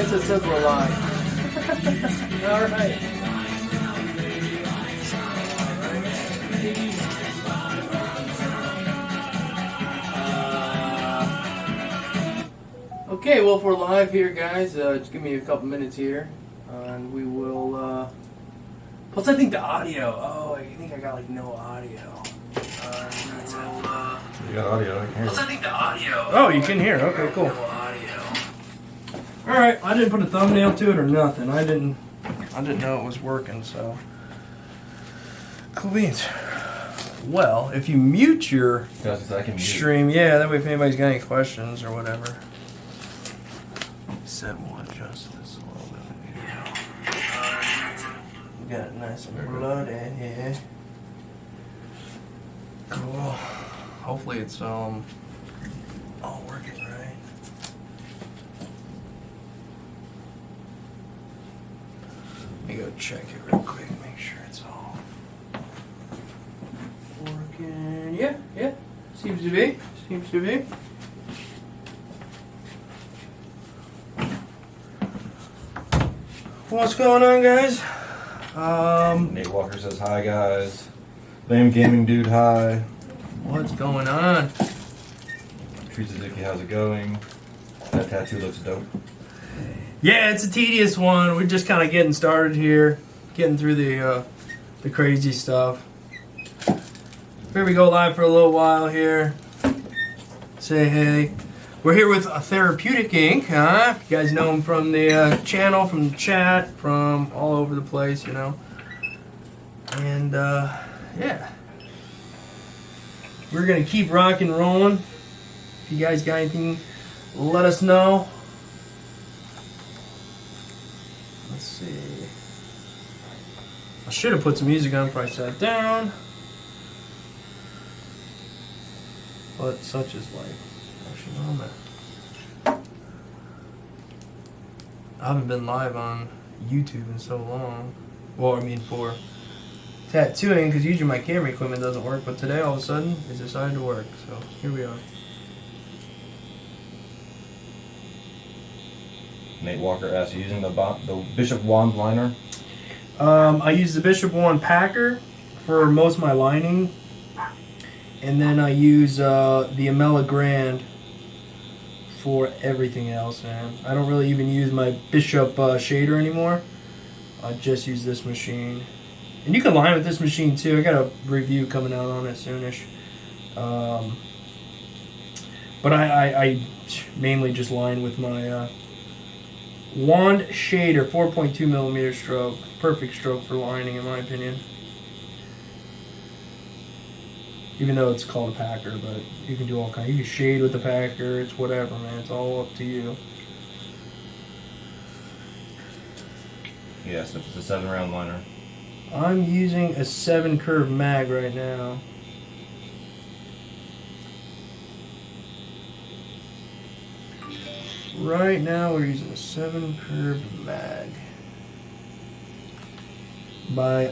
guess it says we're live. Alright. Okay, well, if we're live here, guys, just give me a couple minutes here, and we will, plus I think the audio, I think I got, like, no audio. You got audio, I can hear Plus I it. think the audio. Oh, you can hear, okay, cool. No audio. Alright, I didn't put a thumbnail to it or nothing. I didn't know it was working, so. Cool beans. Well, if you mute your I can mute. stream, yeah, that way if anybody's got any questions or whatever. Said we'll adjust this a little bit. Yeah. We got it nice and blood in here. Cool. Hopefully it's all working right. Let me go check it real quick, make sure it's all working. Yeah, seems to be. What's going on, guys? Nate Walker says hi, guys. Lame Gaming Dude, hi. What's going on? Tree Suzuki, how's it going? That tattoo looks dope. Yeah, it's a tedious one. We're just kind of getting started here, getting through the crazy stuff. Here we go live for a little while here. Say hey. We're here with Therapeutic Inc. Huh? You guys know him from the channel, from the chat, from all over the place, you know. And yeah, we're gonna keep rock and rolling. If you guys got anything, let us know. Let's see. I should have put some music on before I sat down, but such is life. Actually, no, I'm not. I haven't been live on YouTube in so long. Well, I mean for tattooing, because usually my camera equipment doesn't work, but today all of a sudden it decided to work. So here we are. Nate Walker asks, you using the Bishop Wand liner? I use the Bishop Wand Packer for most of my lining, and then I use the Amela Grand for everything else, man. I don't really even use my Bishop shader anymore. I just use this machine. And you can line with this machine too. I got a review coming out on it soonish. But I mainly just line with my Wand shader, 4.2 millimeter stroke. Perfect stroke for lining, in my opinion. Even though it's called a packer, but you can do all kinds. You can shade with the packer. It's whatever, man. It's all up to you. Yes, it's a 7-round liner. I'm using a 7 curve mag right now. Right now we're using a 7 curve mag.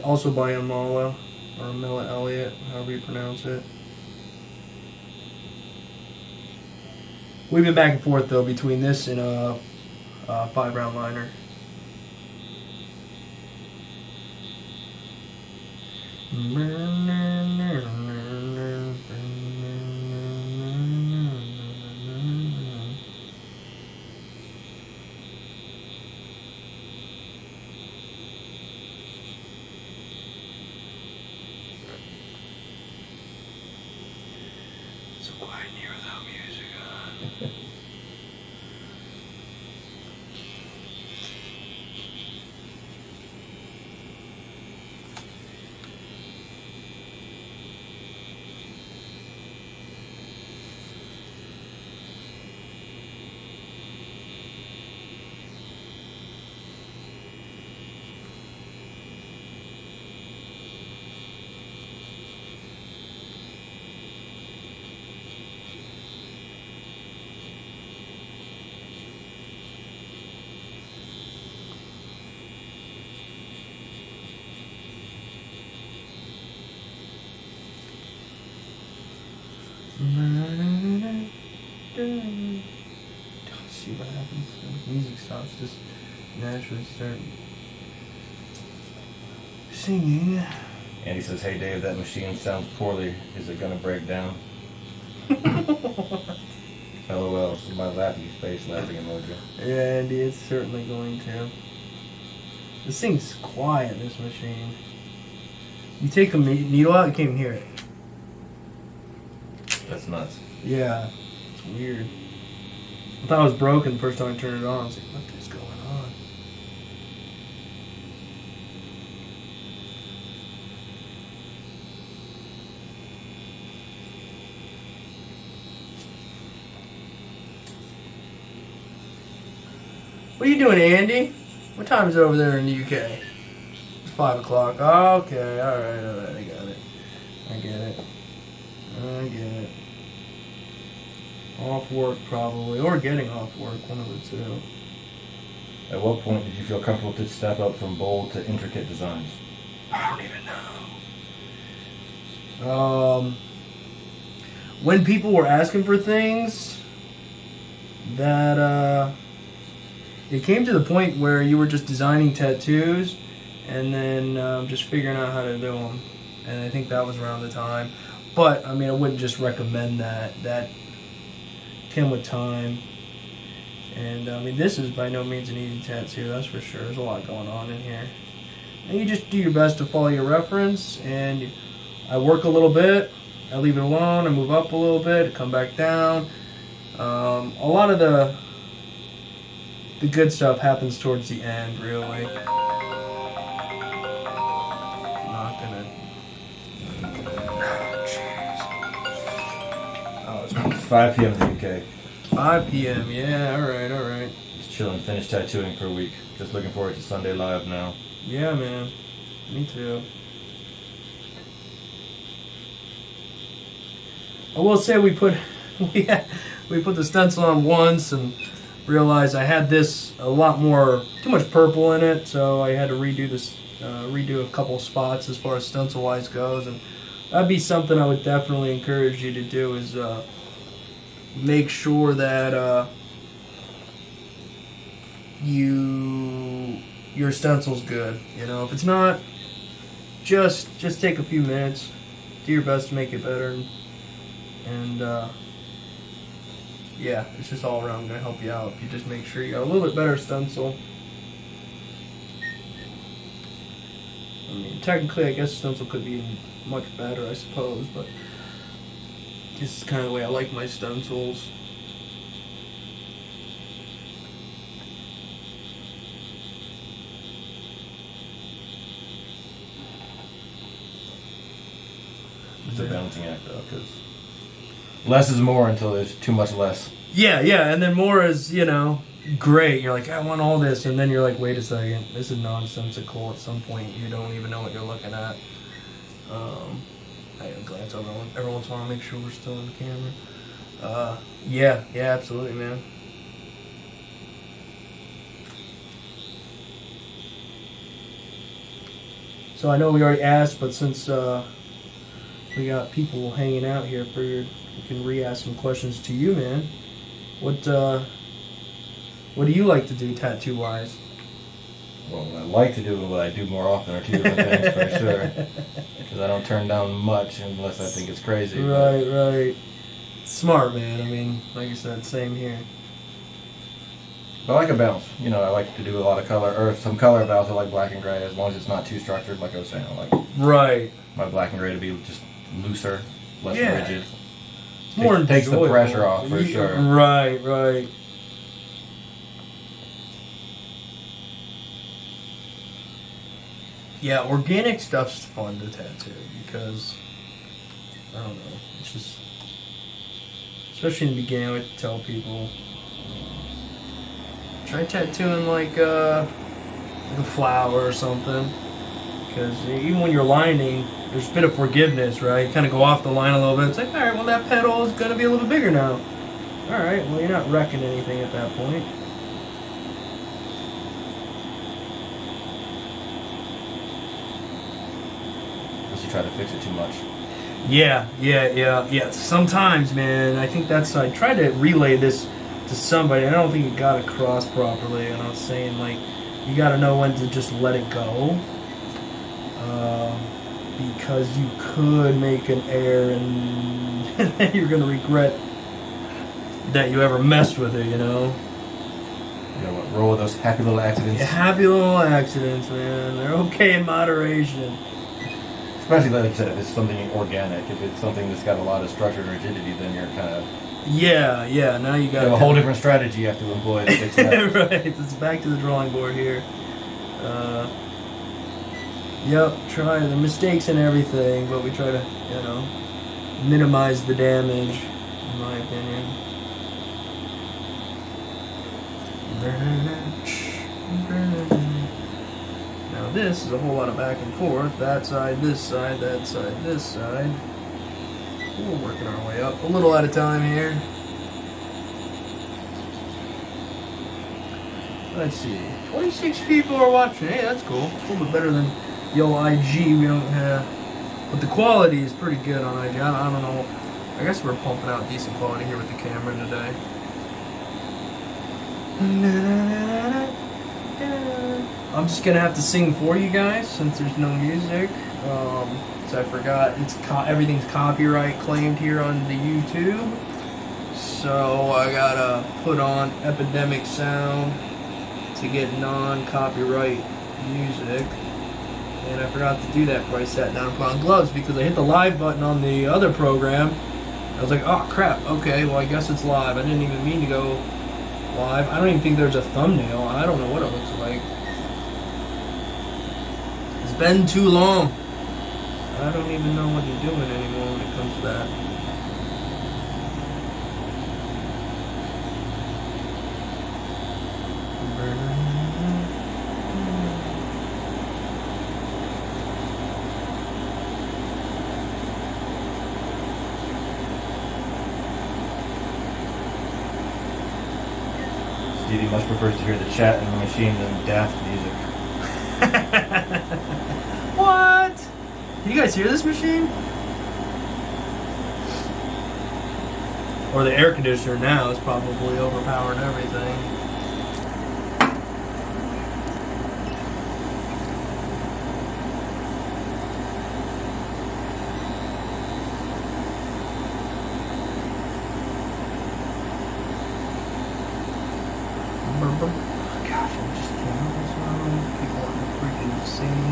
Also by Amala, or Amela Elliott, however you pronounce it. We've been back and forth though between this and a 5-round liner. So quiet in here without music on. See what happens. music stops, just naturally start singing. Andy says, "Hey Dave, that machine sounds poorly. Is it gonna break down?" LOL. This is my laughing face laughing emoji. Yeah, Andy, it's certainly going to. This thing's quiet, this machine. You take the needle out, you can't even hear it. That's nuts. Yeah, it's weird. I thought it was broken the first time I turned it on. I was like, what is going on? What are you doing, Andy? What time is it over there in the UK? It's 5 o'clock. Oh, okay, alright, I got it. I get it. Off work, probably. Or getting off work, one of the two. At what point did you feel comfortable to step up from bold to intricate designs? I don't even know. When people were asking for things, that, it came to the point where you were just designing tattoos and then just figuring out how to do them. And I think that was around the time. But, I mean, I wouldn't just recommend that. That came with time. And, I mean, this is by no means an easy tattoo, that's for sure. There's a lot going on in here. And you just do your best to follow your reference. And I work a little bit. I leave it alone. I move up a little bit. Come back down. A lot of the good stuff happens towards the end, really. Not gonna. Oh, it's 5 p.m. in the UK. 5 p.m. Yeah, all right. Just chilling, finished tattooing for a week. Just looking forward to Sunday Live now. Yeah, man. Me too. I will say we put the stencil on once and realized I had this too much purple in it, so I had to redo a couple spots as far as stencil wise goes, and that'd be something I would definitely encourage you to do is make sure that your stencil's good. You know, if it's not, just take a few minutes, do your best to make it better, and yeah, it's just all around going to help you out if you just make sure you got a little bit better stencil. I mean, technically, I guess stencil could be much better, I suppose, but this is kind of the way I like my stencils. It's a balancing act, though, because less is more until there's too much less. Yeah, and then more is, great. You're like, I want all this, and then you're like, wait a second, this is nonsensical. At some point, you don't even know what you're looking at. I glance over every once in a while, make sure we're still on the camera. Yeah, absolutely, man. So I know we already asked, but since we got people hanging out here, we can re-ask some questions to you, man. What do you like to do tattoo-wise? Well, what I like to do and what I do more often are two different things, for sure. Because I don't turn down much unless I think it's crazy. Right. Smart, man. I mean, like I said, same here. But I like a balance. I like to do a lot of color, or some color balance. I like black and gray, as long as it's not too structured, like I was saying. I like my black and gray to be just looser, less rigid. It's more takes the pressure off, for sure. Right. Yeah, organic stuff's fun to tattoo because, I don't know, it's just, especially in the beginning, I like to tell people, try tattooing like a flower or something, because even when you're lining, there's a bit of forgiveness, right? You kind of go off the line a little bit. It's like, all right, well, that petal is going to be a little bit bigger now. All right, well, you're not wrecking anything at that point. Unless you try to fix it too much. Yeah. Sometimes, man, I think I try to relay this to somebody. I don't think it got across properly, and I was saying, like, you got to know when to just let it go. Because you could make an error and then you're going to regret that you ever messed with it, you know? You know, roll with those happy little accidents. Yeah, happy little accidents, man. They're okay in moderation. Especially, like you said, if it's something organic. If it's something that's got a lot of structure and rigidity, then you're kind of... Yeah, now you got a whole different strategy you have to employ to fix that. Right, it's back to the drawing board here. Yep, try the mistakes and everything, but we try to, you know, minimize the damage, in my opinion. Now this is a whole lot of back and forth. That side, this side, that side, this side. We're working our way up a little at a time here. Let's see. 26 people are watching. Hey, that's cool. It's a little bit better than the old IG. We don't have... But the quality is pretty good on IG. I don't know. I guess we're pumping out decent quality here with the camera today. I'm just gonna have to sing for you guys since there's no music. So I forgot everything's copyright claimed here on the YouTube. So I gotta put on Epidemic Sound to get non-copyright music. And I forgot to do that before I sat down and put on gloves because I hit the live button on the other program. I was like, oh crap, okay, well I guess it's live. I didn't even mean to go live. I don't even think there's a thumbnail. I don't know what it looks like. It's been too long. I don't even know what you're doing anymore when it comes to that. Stevie much prefers to hear the chat in the machine than daft music. What? Can you guys hear this machine? Or the air conditioner now is probably overpowering everything. Gosh, I'm just killing this one. People want to freaking sing.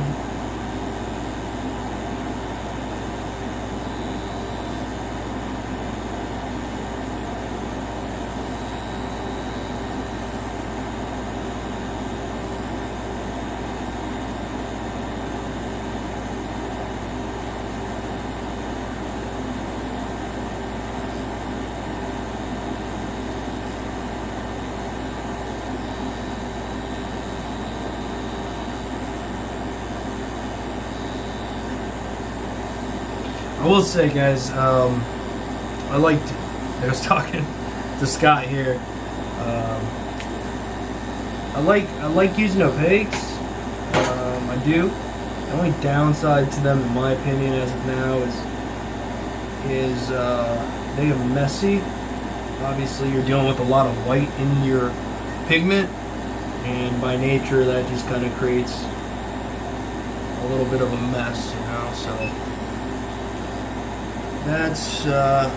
I will say, guys, I was talking to Scott here. I like using opaques. I do. The only downside to them, in my opinion, as of now, is they are messy. Obviously, you're dealing with a lot of white in your pigment, and by nature, that just kind of creates a little bit of a mess, you know. So. That's the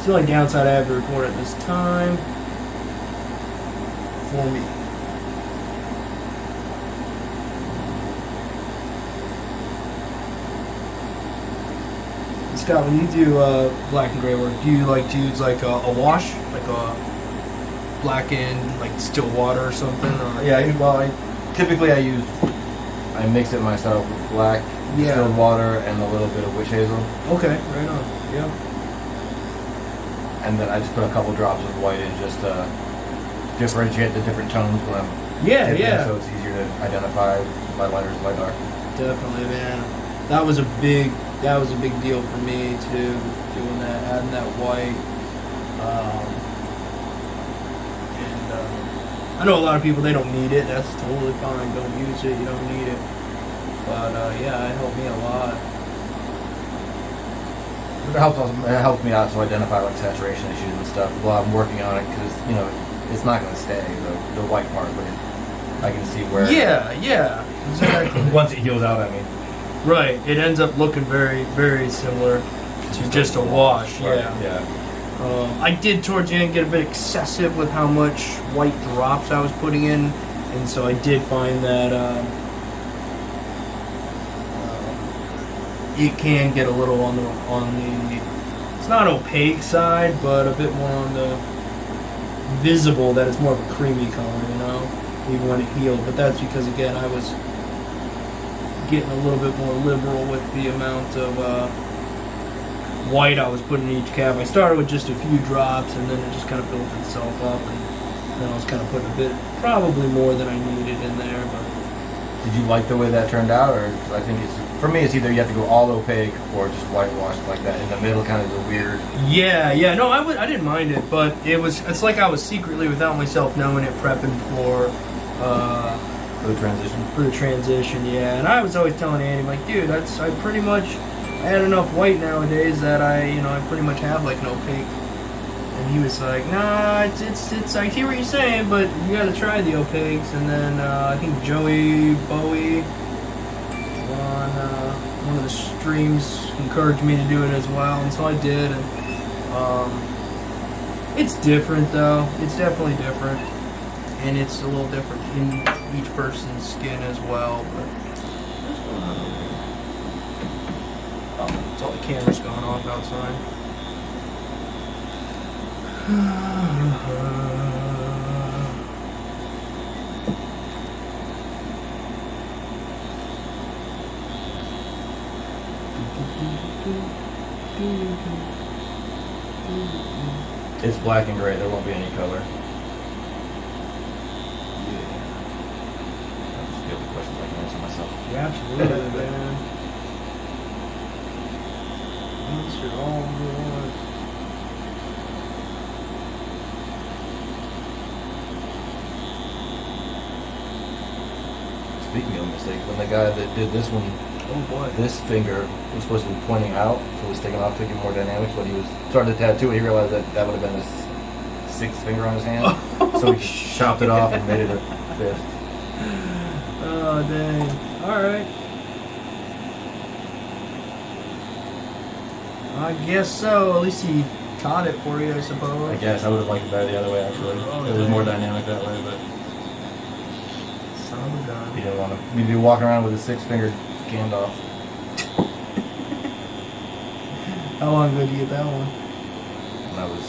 only downside I have to report at this time for me. Scott, when you do black and gray work, do you like to use like a wash, like a black and like still water or something? Or? Yeah, typically I mix it myself with black. Distilled water and a little bit of witch hazel. Okay, right on. Yeah. And then I just put a couple drops of white in just to differentiate the different tones when I'm yeah. So it's easier to identify light lighters, light dark. Definitely, man. That was a big deal for me too. Doing that, adding that white. I know a lot of people, they don't need it. That's totally fine. Don't use it. You don't need it. But yeah, it helped me a lot. It helps me out to identify like saturation issues and stuff while I'm working on it because it's not going to stay the white part, but I can see where. Yeah, exactly. Once it heals out, I mean. Right, it ends up looking very, very similar to just a wash. Right. Yeah. I did towards the end get a bit excessive with how much white drops I was putting in, and so I did find that it can get a little on the it's not opaque side, but a bit more on the visible that it's more of a creamy color, even when it healed. But that's because again I was getting a little bit more liberal with the amount of white I was putting in each cap. I started with just a few drops, and then it just kind of built itself up, and then I was kind of putting a bit, probably more than I needed in there. But did you like the way that turned out, or I think for me it's either you have to go all opaque or just whitewash like that. In the middle, kind of the weird. Yeah. No, I didn't mind it, but it's like I was secretly, without myself knowing it, prepping for the transition. For the transition, yeah. And I was always telling Andy, like, dude, I had enough white nowadays that I pretty much have like an opaque. And he was like, nah, it's I hear what you're saying, but you gotta try the opaques. And then I think Joey Bowie on one of the streams encouraged me to do it as well, and so I did. And it's different though. It's definitely different, and it's a little different in each person's skin as well. But what's going on over here? Oh, it's all the cameras going off outside. It's black and gray. There won't be any color. I'll just get the questions I can answer myself. Yeah, absolutely, man. Answer all the ones. Speaking of mistakes, when the guy that did this one, Oh boy. this finger was supposed to be pointing out, so it was taken off to give more dynamics. But he was starting to tattoo it. He realized that would have been his sixth finger on his hand, so he chopped it off and made it a fifth. Oh dang! All right. I guess so. At least he caught it for you, I suppose. I guess I would have liked it better the other way. Actually, it was more dynamic that way, but Son of a gun. he didn't want to. He'd be walking around with his six finger canned off. How long ago did you get that one? When I was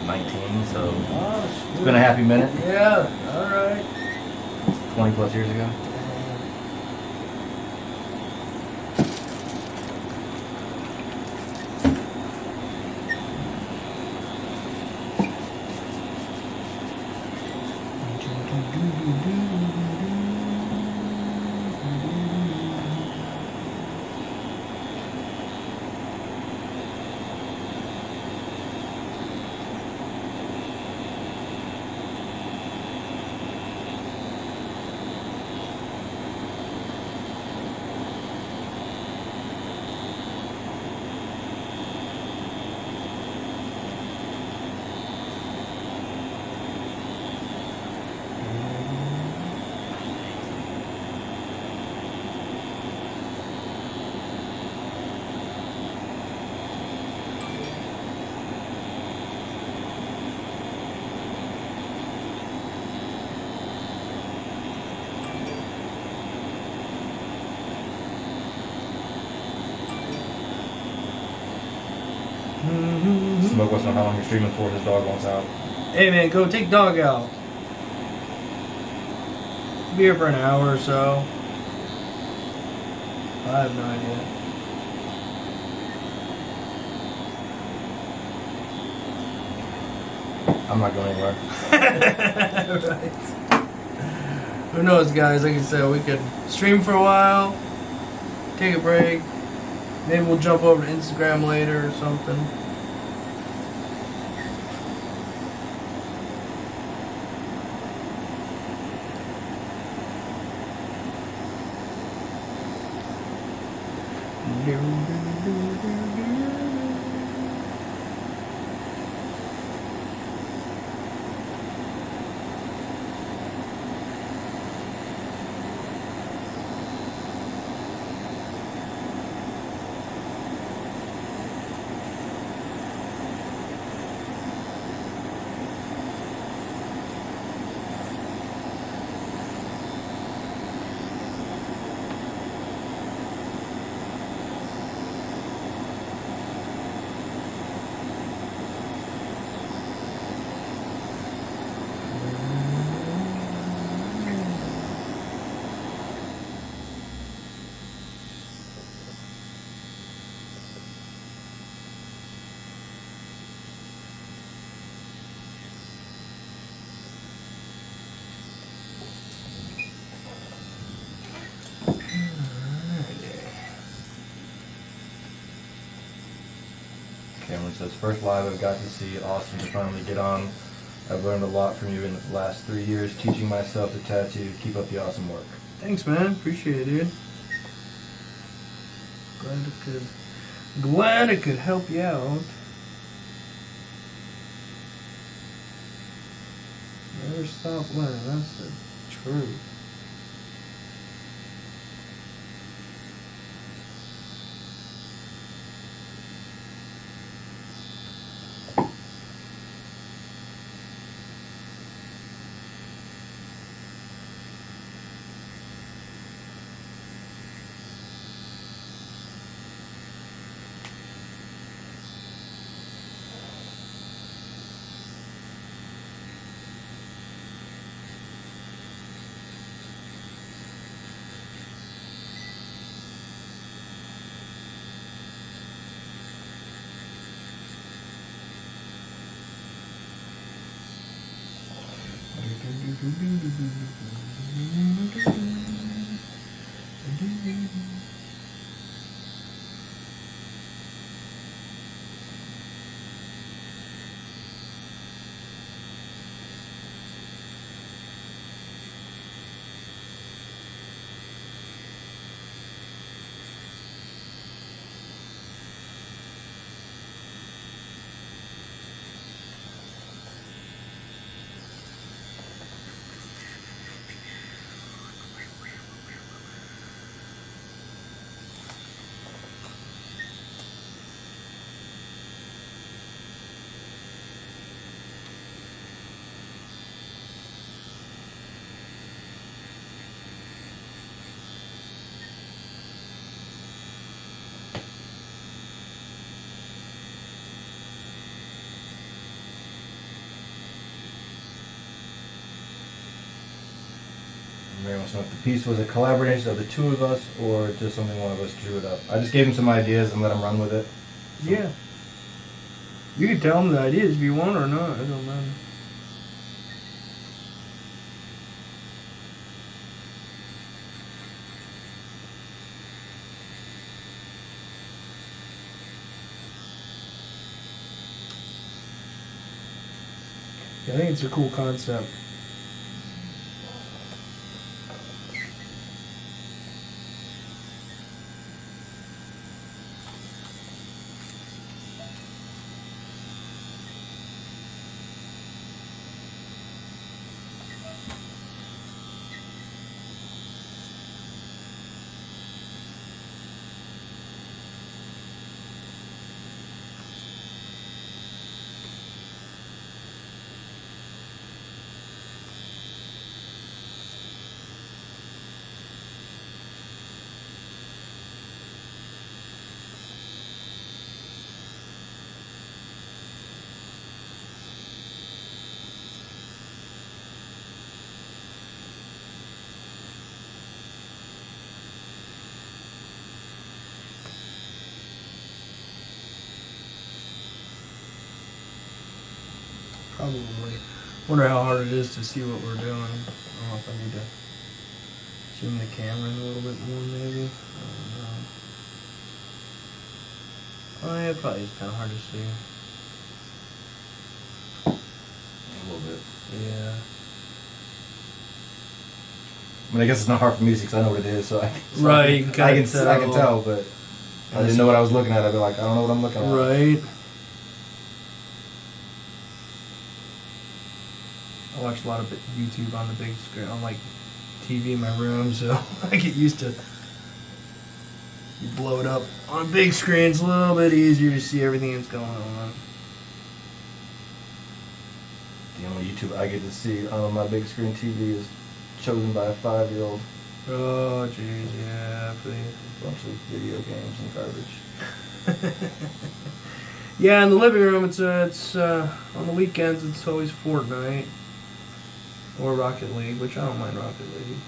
19, so Oh, it's been a happy minute. Yeah. All right. 20 plus years ago. Smoke wants to know how long you're streaming for. His dog wants out. Hey man, go take dog out. Be here for an hour or so. I have no idea. I'm not going anywhere. Right. Who knows, guys? Like I said, we could stream for a while, take a break. Maybe we'll jump over to Instagram later or something. Cameron says, first live I've got to see. Awesome to finally get on. I've learned a lot from you in the last 3 years, teaching myself to tattoo. Keep up the awesome work. Thanks, man. Appreciate it, dude. Glad it could help you out. Never stop learning. That's the truth. Mary wants to know if the piece was a collaboration of the two of us or just something one of us drew it up. I just gave him some ideas and let him run with it. So. Yeah. You can tell him the ideas if you want or not. It don't matter. Yeah, I think it's a cool concept. Probably. Wonder how hard it is to see what we're doing. I don't know if I need to zoom the camera in a little bit more, maybe. I don't know. Oh, yeah, probably is kind of hard to see. A little bit. Yeah. I mean, I guess it's not hard for me because I know what it is, so I can, Right, I can tell, but I didn't know what I was looking at. I'd be like, I don't know what I'm looking at. Right. I watch a lot of YouTube on the big screen, on like TV in my room, so I get used to you blow it up on a big screen. It's a little bit easier to see everything that's going on. The only YouTube I get to see on my big screen TV is chosen by a 5-year-old. Oh, jeez, yeah, please. A bunch of video games and garbage. Yeah, in the living room, it's on the weekends, it's always Fortnite or Rocket League, which I don't mind Rocket League.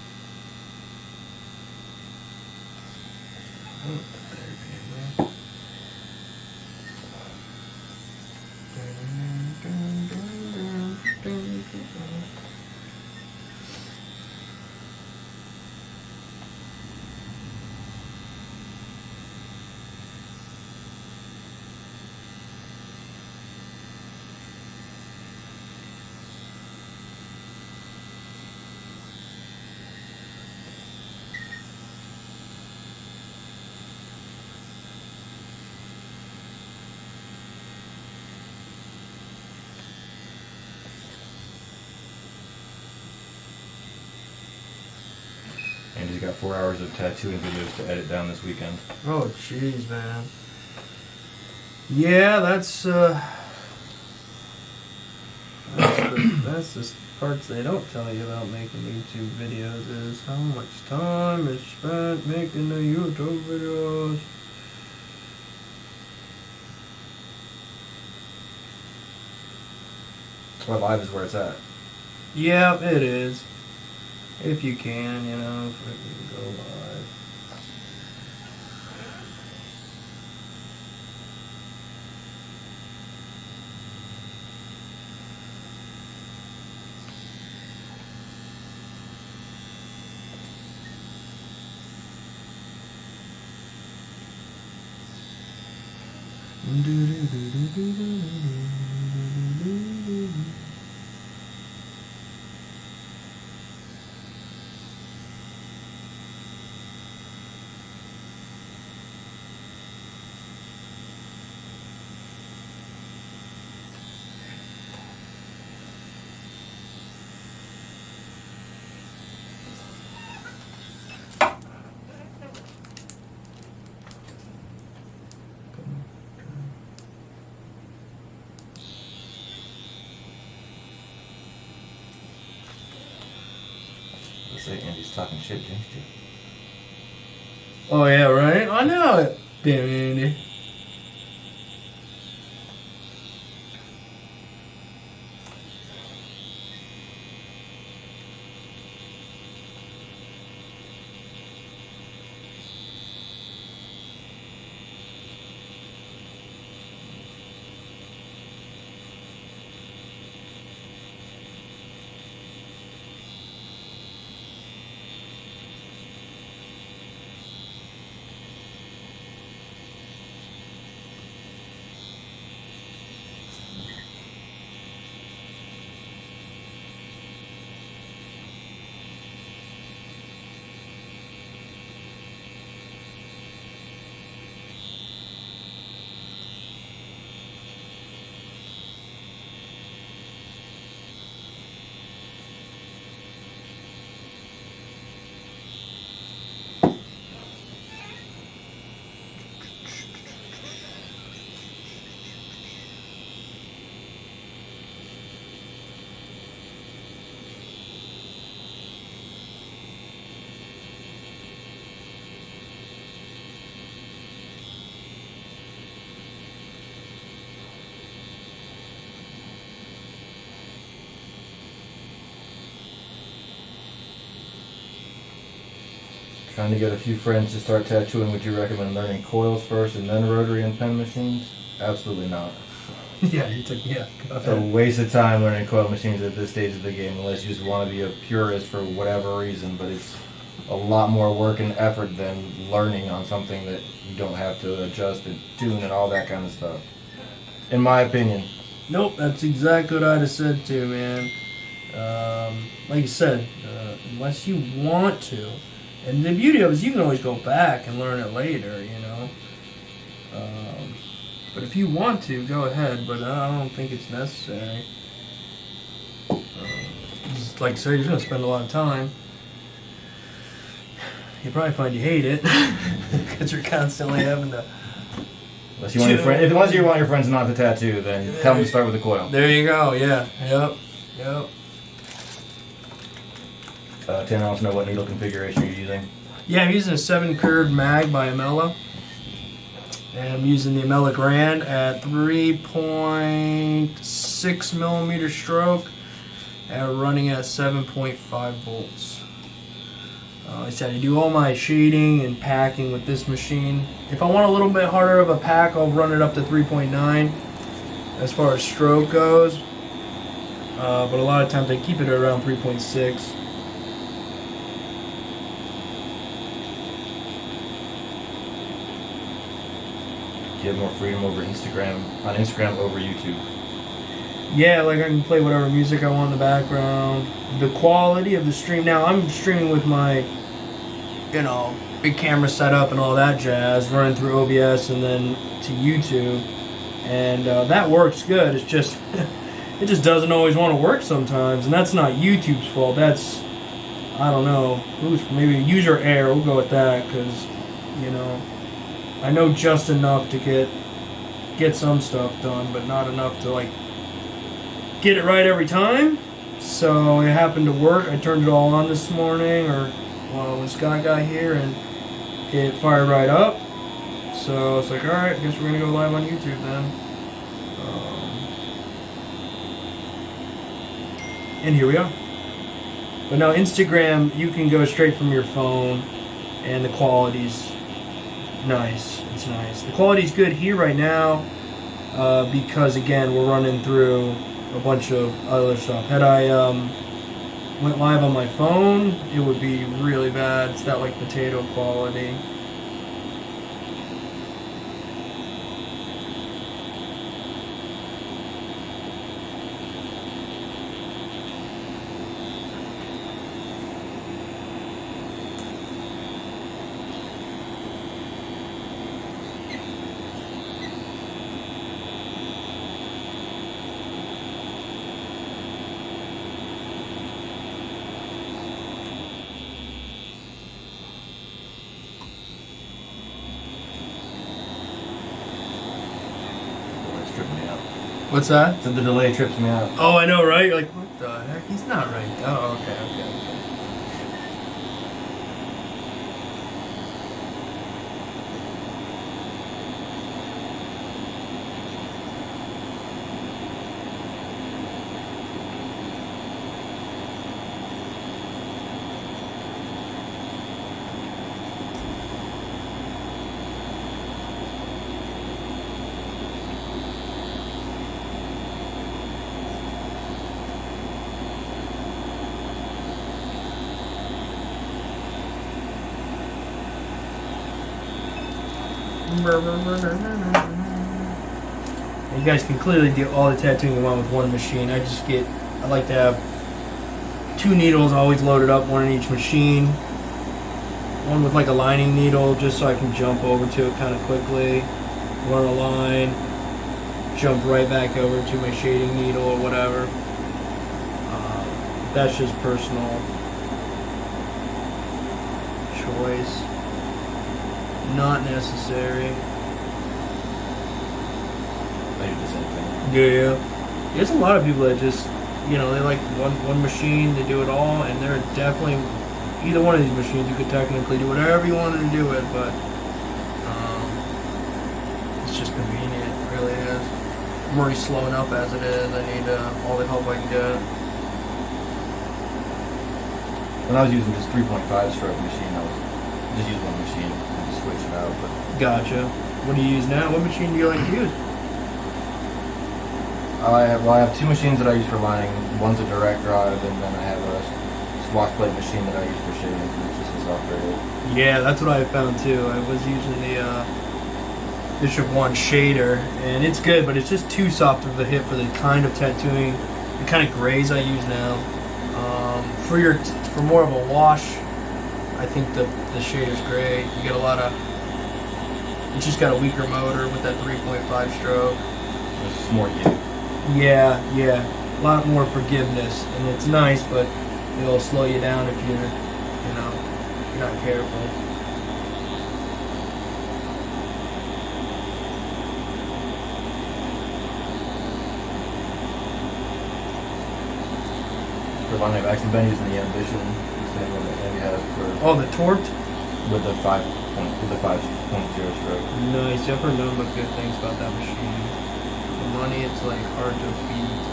got 4 hours of tattooing videos to edit down this weekend. Oh, jeez, man. Yeah, that's the parts they don't tell you about making YouTube videos is how much time is spent making the YouTube videos. Well, live is where it's at. Yeah, it is. If you can, you know, if we can go live. Say Andy's talking shit against you. Oh yeah, right? I know it. Damn Andy. Trying to get a few friends to start tattooing. Would you recommend learning coils first and then rotary and pen machines? Absolutely not. Yeah, you took go It's a waste of time learning coil machines at this stage of the game unless you just want to be a purist for whatever reason, but it's a lot more work and effort than learning on something that you don't have to adjust and tune and all that kind of stuff. In my opinion. Nope, that's exactly what I'd have said too, man. Like you said, unless you want to. And the beauty of it is you can always go back and learn it later, you know. But if you want to, go ahead, but I don't think it's necessary. Just like I said, you're going to spend a lot of time. You probably find you hate it because you're constantly having to... Unless you want your friends not to tattoo, then tell them to start with a coil. There you go, yeah. Yep. 10 ounce, know what needle configuration you're using? Yeah, I'm using a 7 curved mag by Amela. And I'm using the Amela Grand at 3.6 millimeter stroke and running at 7.5 volts. I said I do all my shading and packing with this machine. If I want a little bit harder of a pack, I'll run it up to 3.9 as far as stroke goes. But a lot of times I keep it around 3.6. You have more freedom over on Instagram over YouTube. Yeah, like I can play whatever music I want in the background. The quality of the stream, now I'm streaming with my, big camera setup and all that jazz, running through OBS and then to YouTube. And that works good, it's just, it just doesn't always want to work sometimes. And that's not YouTube's fault, that's I don't know. Maybe use your air. We'll go with that because, you know, I know just enough to get some stuff done, but not enough to like get it right every time. So it happened to work. I turned it all on this morning, or when Scott got here, and it fired right up. So it's like, all right, I guess we're gonna go live on YouTube then. And here we are. But now Instagram, you can go straight from your phone, and the quality's nice. It's nice. The quality's good here right now because again we're running through a bunch of other stuff. Had I went live on my phone, it would be really bad. It's that like potato quality. What's that? So the delay trips me out. Oh, I know, right? You're like, what the heck? He's not right. Oh, okay. You guys can clearly do all the tattooing you want with one machine. I like to have 2 needles always loaded up, one in each machine. One with like a lining needle just so I can jump over to it kind of quickly, run a line, jump right back over to my shading needle or whatever. That's just personal choice. Not necessary. I do the same thing. Yeah. There's a lot of people that just, they like one machine, they do it all, and they're definitely, either one of these machines, you could technically do whatever you wanted to do it, but it's just convenient, it really is. I'm already slowing up as it is. I need all the help I can get. When I was using this 3.5 stroke machine, I was just using one machine and just switch it out. But Gotcha. What do you use now? What machine do you like to use? I have 2 machines that I use for lining. One's a direct drive, and then I have a swash plate machine that I use for shading. It's just a soft grade. Yeah, that's what I found too. I was using the Bishop 1 shader, and it's good, but it's just too soft of a hit for the kind of tattooing, the kind of grays I use now. For more of a wash, I think the shader's great. You get a lot of. It's just got a weaker motor with that 3.5 stroke. It's more give. Yeah, a lot more forgiveness, and it's nice, but it'll slow you down if you're not careful. For lining, I've actually been using the Ambition, the same one that Andy has for. Oh, the torqued? With the 5.0 stroke. Nice. I've heard nothing but good things about that machine. For money, it's like hard to beat.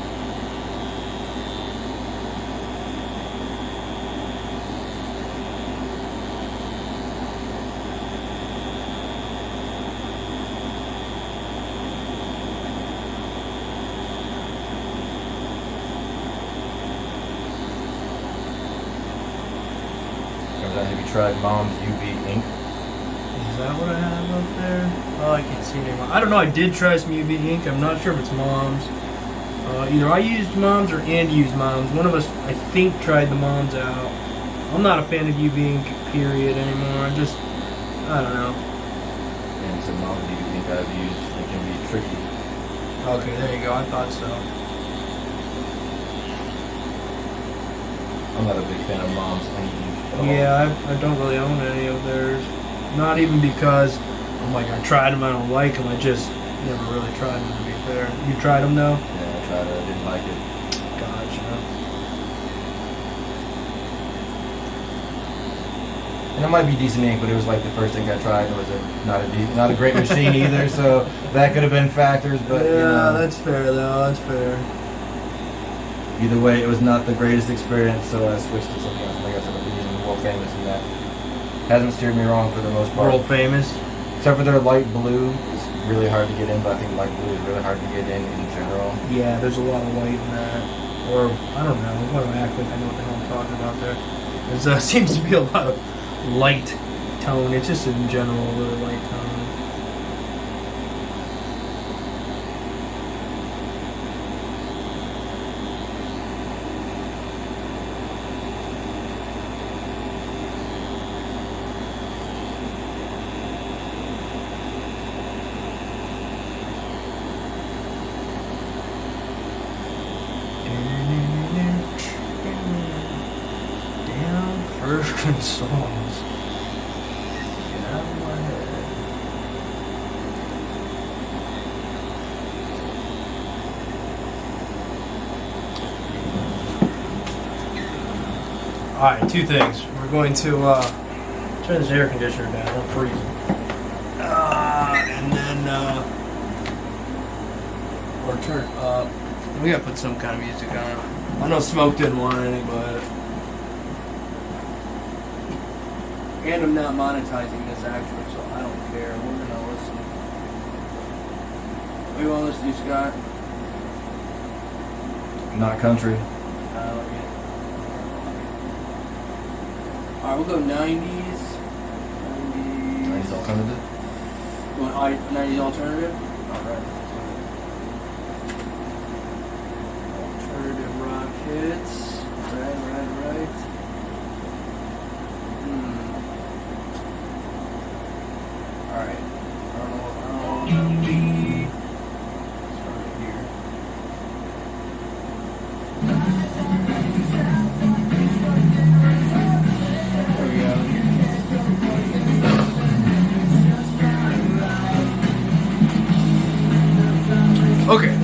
Have you tried Mom's UV ink? Is that what I have up there? Oh, I can't see it anymore. I don't know. I did try some UV ink. I'm not sure if it's Mom's. Either I used Mom's or Andy used Mom's. One of us, I think, tried the Mom's out. I'm not a fan of UV ink, period, anymore. I don't know. And some Mom's UV ink I've used, it can be tricky. Okay, there you go. I thought so. I'm not a big fan of Mom's honeydews. Yeah, I don't really own any of theirs. Not even because I'm like, I tried them, I don't like them. I just never really tried them, to be fair. You tried them though? Yeah, I tried it. I didn't like it. Gotcha. And it might be decent ink, but it was like the first ink I tried. It was not a great machine either, so that could have been factors. But yeah, you know, that's fair though. That's fair. either way, it was not the greatest experience, so I switched to something else. Like I said, I've been using World Famous, and that hasn't steered me wrong for the most part. World Famous. Except for their light blue, it's really hard to get in, but I think light blue is really hard to get in general. Yeah, there's a lot of white in that. Or, I don't know. What do I act like I know what the hell I'm talking about there? There seems to be a lot of light tone. It's just in general a really light tone. Persian songs. Get out of my head. Alright, two things. We're going to turn this air conditioner down. I'm freezing. And then, or turn it up. We gotta put some kind of music on. I know Smoke didn't want any, but. And I'm not monetizing this actually, so I don't care. We're gonna listen. What do you want to listen to, Scott? Not country. Alright, we'll go 90s. 90s alternative. You want 90s alternative? Alright. Alternative rock hits. Right. Alright. Start here. There we go. Okay.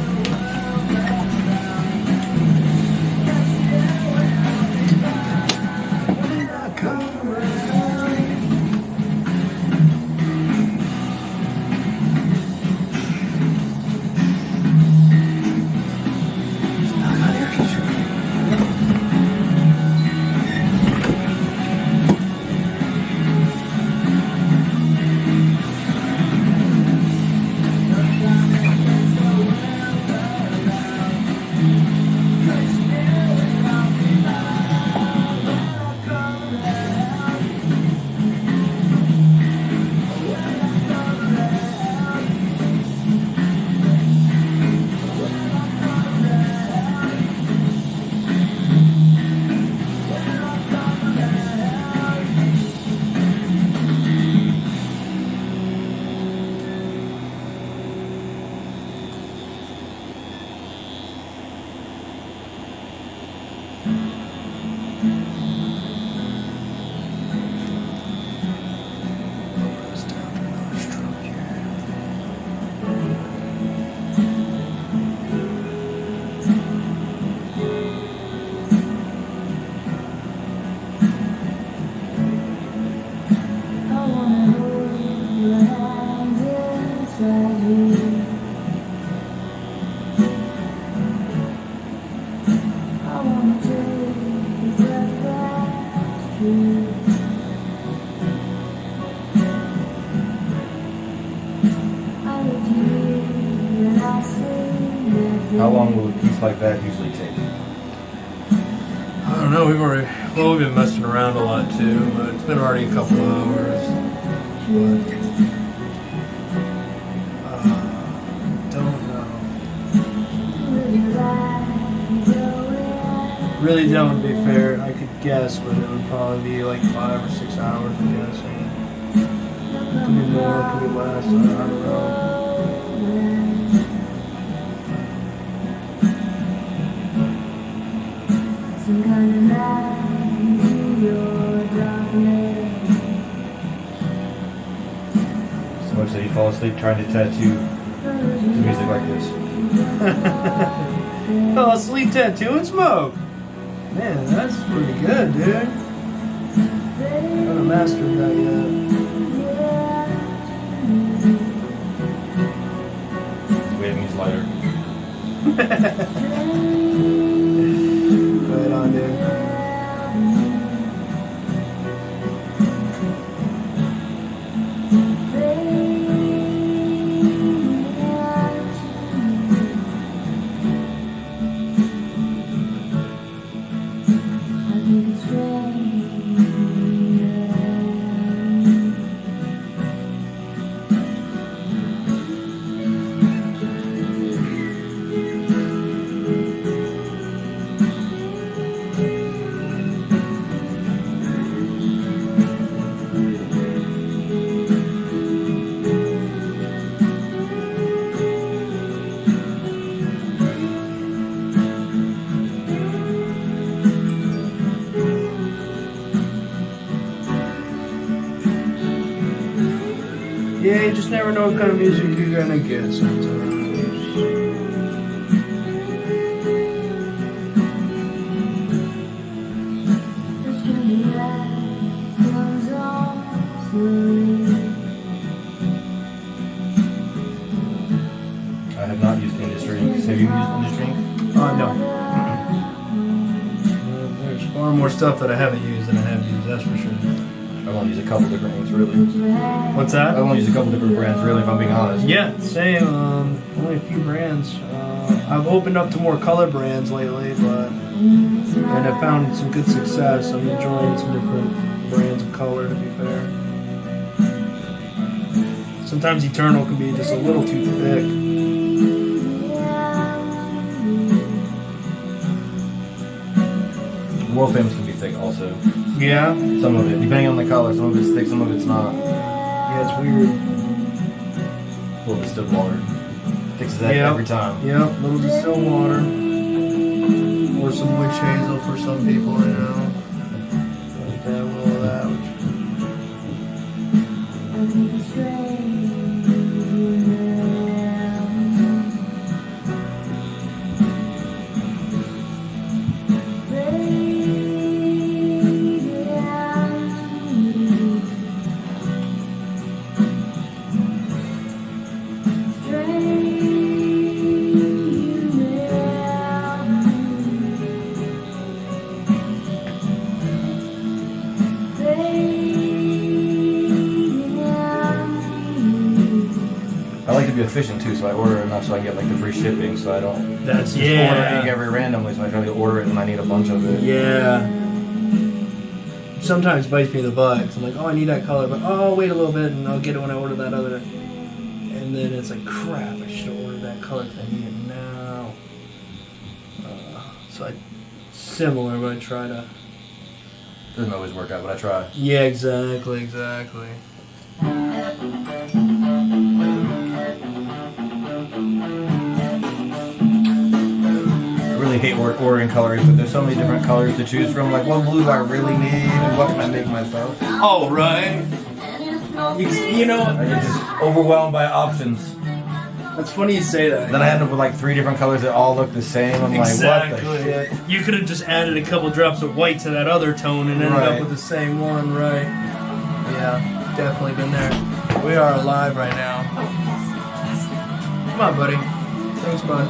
How long will a piece like that usually take? I don't know. We've been messing around a lot too, but it's been already a couple hours. But, don't know. Really don't, to be fair. I could guess, but it would probably be like 5 or 6 hours. I'm guessing. Could be more, could be less. I don't know. Some kind of fall asleep trying to tattoo to music like this. Oh, sleep, tattoo, and smoke. Man, that's pretty good, dude. I haven't mastered that yet. We haven't used lighter. Right on, dude. Yeah, you just never know what kind of music you're gonna get sometimes. I have not used industry ink. Have you used industry ink? No. There's far more stuff that I haven't used than I have used, that's for sure. I've only used a couple different inks, really. What's that? I've only used a couple different brands, really, if I'm being honest. Yeah, same. Only a few brands. I've opened up to more color brands lately, and I've found some good success. I'm enjoying some different brands of color, to be fair. Sometimes Eternal can be just a little too thick. World Famous can be thick also. Yeah? Some of it, depending on the color. Some of it's thick, some of it's not. Yeah, it's weird. A little distilled water. Fixes that every time. Yep, a little distilled water. Or some witch hazel for some people, I know. Like that, a little of that. I like to be efficient too, so I order enough so I get like the free shipping, so I don't That's order ink every randomly, so I try to order it when I need a bunch of it. Yeah. Sometimes bites me in the butt, 'cause I'm like, oh, I need that color, but oh, I'll wait a little bit and I'll get it when I order that other. And then it's like, crap, I should have ordered that color because I need it now. So similar, but I try to. Doesn't always work out, but I try. Yeah, exactly. I really hate ordering colors, but there's so many different colors to choose from. Like, what blue do I really need, and what can I make myself? Oh, right. You know, I get just overwhelmed by options. it's funny you say that. Then I end up with like 3 different colors that all look the same. I'm like, what the shit? You could have just added a couple drops of white to that other tone and ended up with the same one, right? Yeah, definitely been there. We are live right now. Come on, buddy. Thanks, bud.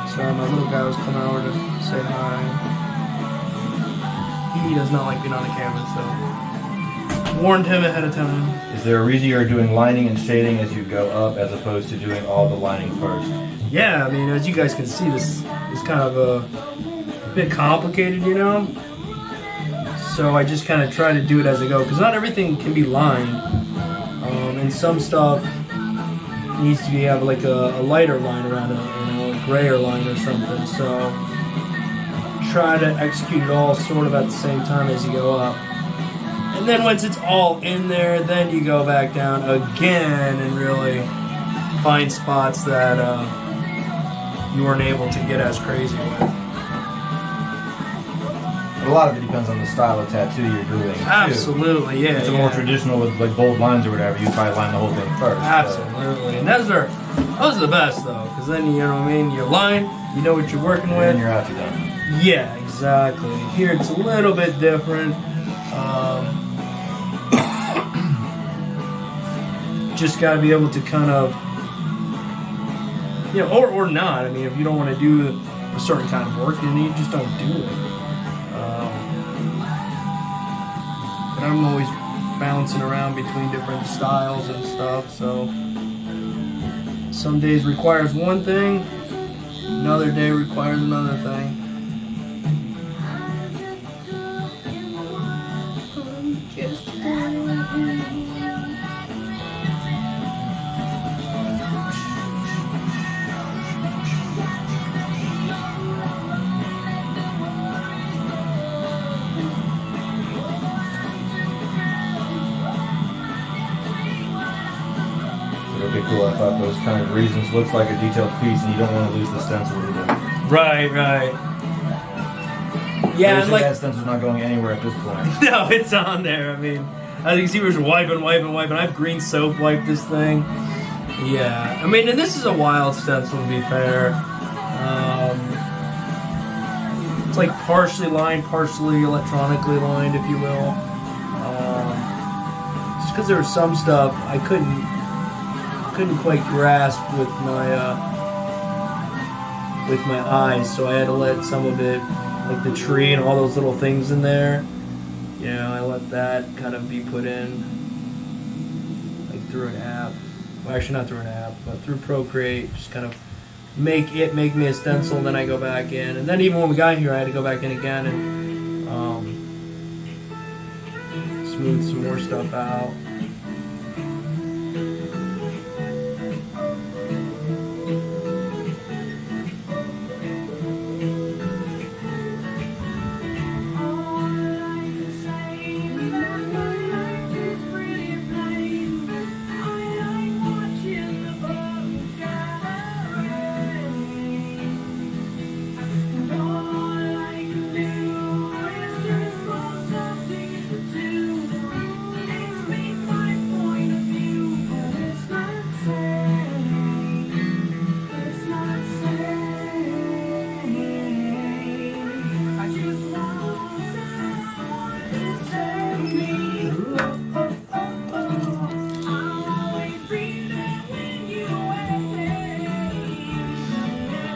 Sorry, my little guy was coming over to say hi. He does not like being on the camera, so warned him ahead of time. Is there a reason you're doing lining and shading as you go up as opposed to doing all the lining first? Yeah, I mean, as you guys can see, this is kind of a bit complicated, you know? So I just kind of try to do it as I go, because not everything can be lined. And some stuff needs to have like a lighter line around it, a grayer line or something. So try to execute it all sort of at the same time as you go up. And then once it's all in there, then you go back down again and really find spots that you weren't able to get as crazy with. But a lot of it depends on the style of tattoo you're doing. Absolutely, yeah. If it's a more traditional with like bold lines or whatever, you probably line the whole thing first. Absolutely, and those are the best though, because then you know what I mean. You line, you know what you're working with, and you're out to done. Yeah, exactly. Here it's a little bit different. Just got to be able to kind of, you know, or not. I mean, if you don't want to do a certain kind of work, then you just don't do it. But I'm always bouncing around between different styles and stuff, so some days requires one thing, another day requires another thing. It'll be cool. I thought those kind of reasons looks like a detailed piece, and you don't want to lose the stencil either. Right. Yeah, and like that stencil's not going anywhere at this point. No, it's on there. I mean, as you can see, we're just wiping. I have green soap wiped this thing. Yeah, I mean, and this is a wild stencil to be fair. It's like partially lined, partially electronically lined, if you will. Just because there was some stuff I couldn't quite grasp with my eyes, so I had to let some of it, like the tree and all those little things in there, you know, I let that kind of be put in, like through an app. Well, actually not through an app, but through Procreate, just kind of make me a stencil, and then I go back in. And then even when we got here, I had to go back in again and smooth some more stuff out.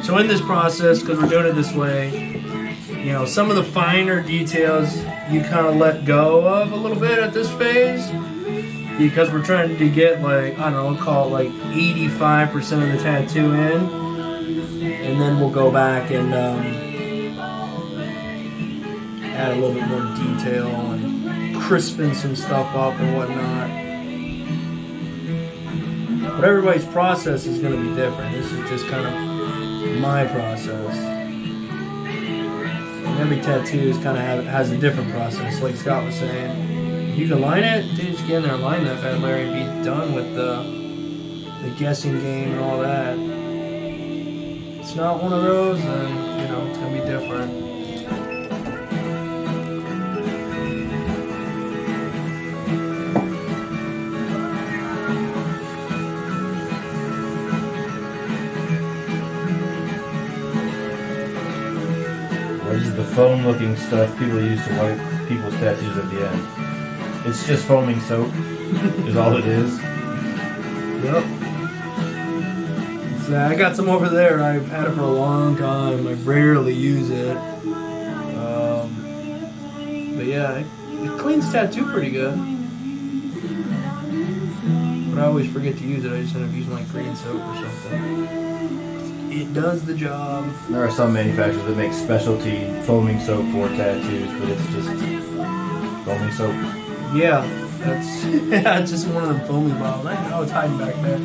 So in this process, because we're doing it this way, you know, some of the finer details you kind of let go of a little bit at this phase, because we're trying to get, like, I don't know, we'll call it like 85% of the tattoo in, and then we'll go back and add a little bit more detail and crispen some stuff up and whatnot. But everybody's process is going to be different. This is just kind of my process. And every tattoo is kind of has a different process. Like Scott was saying, if you can line it, dude, just get in there and line that bad Larry and be done with the guessing game and all that. It's not one of those, then you know it's gonna be different. The foam looking stuff people use to wipe people's tattoos at the end. It's just foaming soap is all it is. Yep. So I got some over there. I've had it for a long time. I rarely use it. But yeah, it cleans tattoo pretty good. But I always forget to use it. I just end up using like green soap or something. It does the job. There are some manufacturers that make specialty foaming soap for tattoos, but it's just foaming soap. Yeah, that's just one of them foaming bottles. I know it's hiding back there.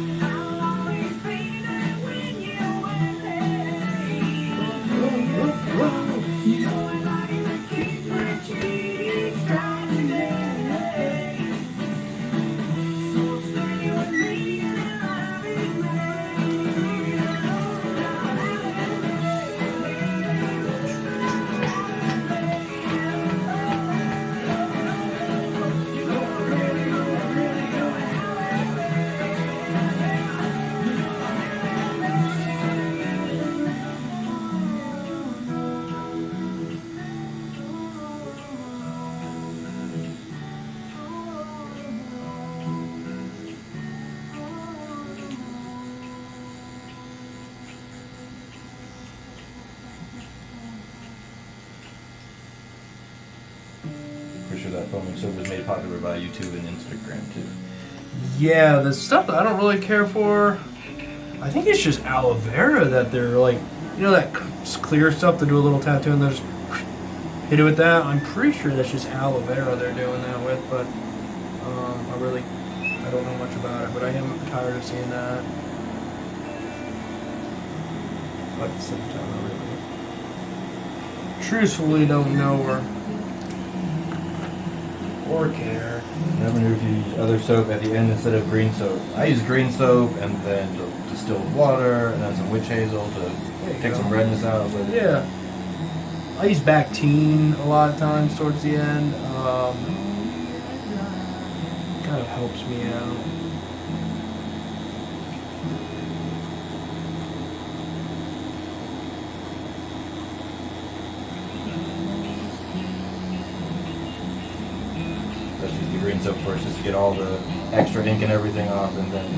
pretty sure that foaming soap was made popular by YouTube and Instagram too. Yeah, the stuff that I don't really care for, I think it's just aloe vera that they're like, you know, that clear stuff to do a little tattoo and they just hit it with that. I'm pretty sure that's just aloe vera they're doing that with, but I don't know much about it, but I am tired of seeing that. But at the same time, I really truthfully don't know or care. I never knew if you use other soap at the end instead of green soap. I use green soap and then distilled water and then some witch hazel to take some redness out. But yeah. I use Bactine a lot of times towards the end. Kind of helps me out. let's use the green soap first just to get all the extra ink and everything off, and then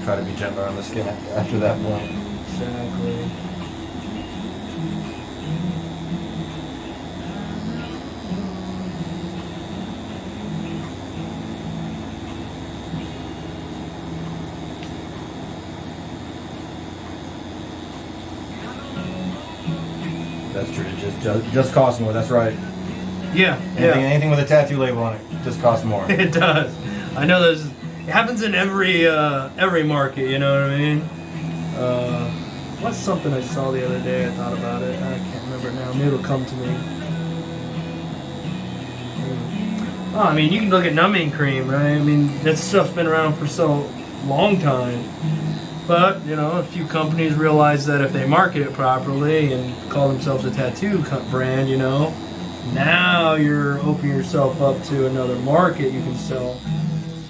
try to be gentler on the skin after that point. Exactly. That's true. It just costs more. That's right. Yeah. Anything with a tattoo label on it just costs more. It does. I know it happens in every market, you know what I mean? What's something I saw the other day, I thought about it, I can't remember it now, maybe it'll come to me. Oh, I mean, you can look at numbing cream, right? I mean, that stuff's been around for so long time. But, you know, a few companies realize that if they market it properly and call themselves a tattoo brand, you know, now you're opening yourself up to another market you can sell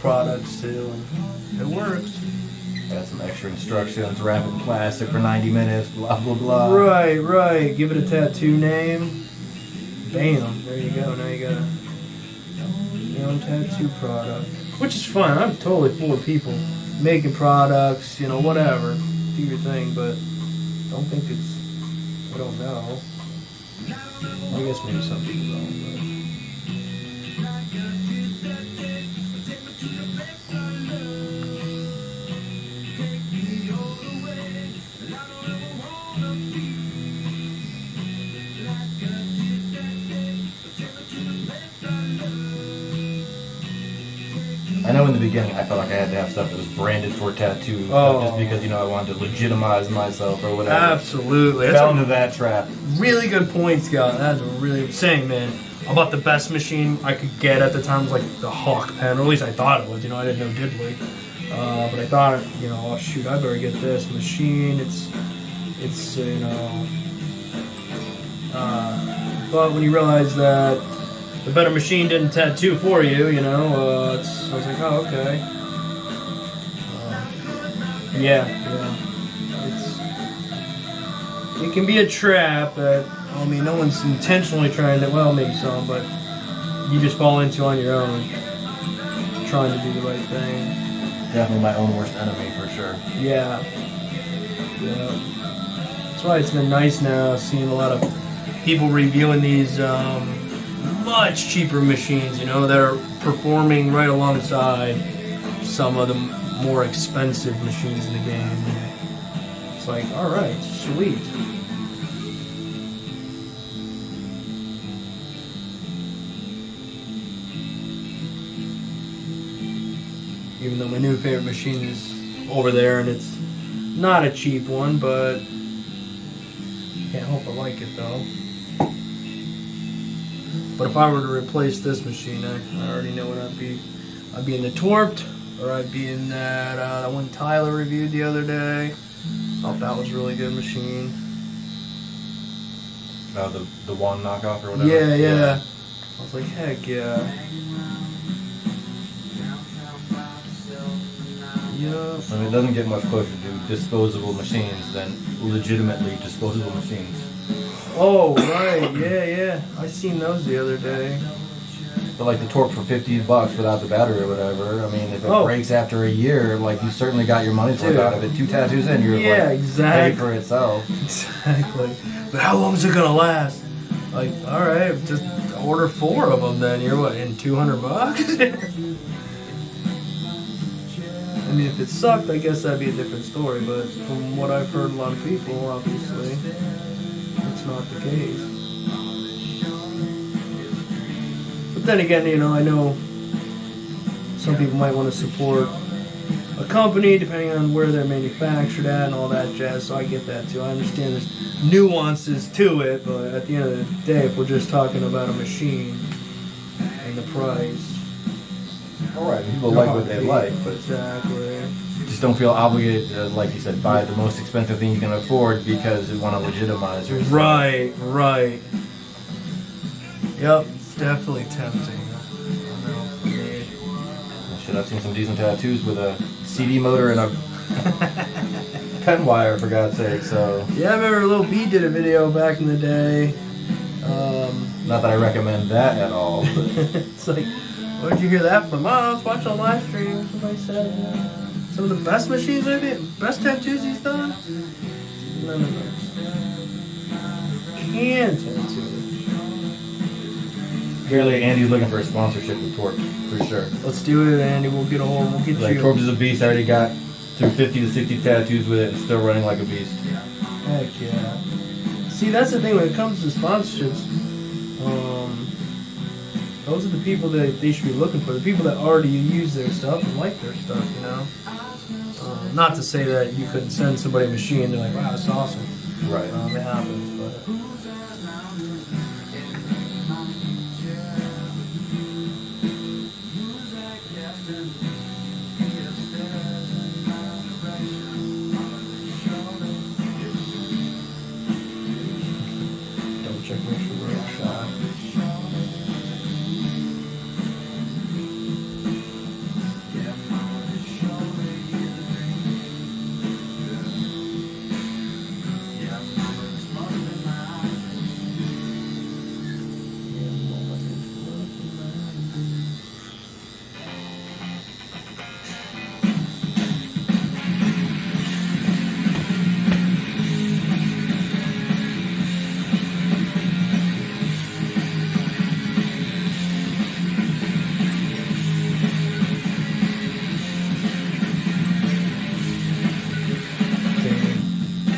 products to, and it works. Add some extra instructions, wrap it in plastic for 90 minutes, blah, blah, blah. Right. Give it a tattoo name. Bam. There you go. Now you got your own tattoo product. Which is fine. I'm totally for people making products, you know, whatever. Do your thing, but don't think I don't know. I guess maybe some people don't, but. I know in the beginning I felt like I had to have stuff that was branded for tattoo, just because, you know, I wanted to legitimize myself or whatever. Absolutely. Fell into that trap. Really good point, Scott. That's really saying, man. About the best machine I could get at the time was like the Hawk pen, or at least I thought it was. You know, I didn't know diddly, but I thought, you know, oh shoot, I better get this machine. It's you know. But when you realize that the better machine didn't tattoo for you, you know, I was like, oh, okay. It can be a trap that, I mean, no one's intentionally trying to, well, maybe some, but you just fall into on your own, trying to do the right thing. Definitely my own worst enemy, for sure. Yeah. That's why it's been nice now seeing a lot of people reviewing these much cheaper machines, you know, that are performing right alongside some of the more expensive machines in the game. It's like, all right, sweet. Even though my new favorite machine is over there, and it's not a cheap one, but can't help but like it though. But if I were to replace this machine, I already know what I'd be. I'd be in the Torped, or I'd be in that one Tyler reviewed the other day. Thought that was a really good machine. Oh, the one knockoff or whatever? Yeah. I was like, heck yeah. Yep. I mean, it doesn't get much closer to disposable machines than legitimately disposable machines. Oh, right, yeah. I seen those the other day. But like the Torque for $50 without the battery or whatever, I mean, if it breaks after a year, like you certainly got your money's worth out of it. 2 tattoos in, you're exactly. paid for itself. Exactly. But how long is it gonna last? Like, all right, just order 4 of them. Then you're what, in $200? I mean, if it sucked, I guess that'd be a different story. But from what I've heard, a lot of people, obviously, that's not the case. But then again, you know, I know some people might want to support a company depending on where they're manufactured at and all that jazz. So I get that too. I understand there's nuances to it, but at the end of the day, if we're just talking about a machine and the price. All right, people like what they like, but exactly. Just don't feel obligated to, like you said, buy the most expensive thing you can afford because you want to legitimize yourself. Right. Yep, it's definitely tempting. I know, for me. Shit, I've seen some decent tattoos with a CD motor and a pen wire, for God's sake. So yeah, I remember Lil B did a video back in the day. Not that I recommend that at all. But It's like, where'd you hear that from? Oh, I was watching a live stream. Somebody said some of the best machines, maybe best tattoos he's done. No. Cant tattoo. Apparently, Andy's looking for a sponsorship with Torp, for sure. Let's do it, Andy. We'll get Like, you. Torp is a beast. I already got through 50 to 60 tattoos with it and still running like a beast. Heck yeah. See, that's the thing when it comes to sponsorships. Those are the people that they should be looking for. The people that already use their stuff and like their stuff, you know. Not to say that you couldn't send somebody a machine and they're like, wow, that's awesome. Right. It happens, but. Double check, make sure we're in shot.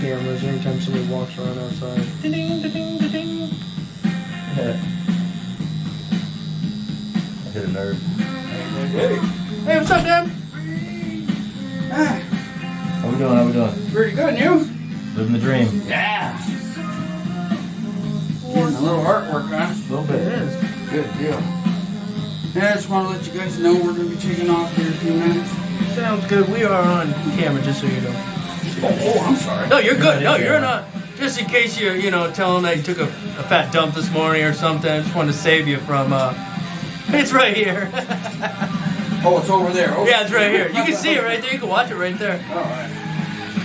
Cameras anytime somebody walks around outside. Ding, ding, ding, ding. I hit a nerve. Hey, what's up, Dad? How we doing? Pretty good, and you? Living the dream. Yeah. Getting a little artwork, huh? A little It bit. is. Good deal. Yeah, I just want to let you guys know we're going to be taking off here in a few minutes. Sounds good. We are on camera, just so you know. Oh, I'm sorry. No, you're good. No, Yeah. you're not. Just in case you're, tell them that you took a fat dump this morning or something. I just wanted to save you from, it's right here. Oh, it's over there. Okay. Yeah, it's right here. You can see it right there. You can watch it right there. All right.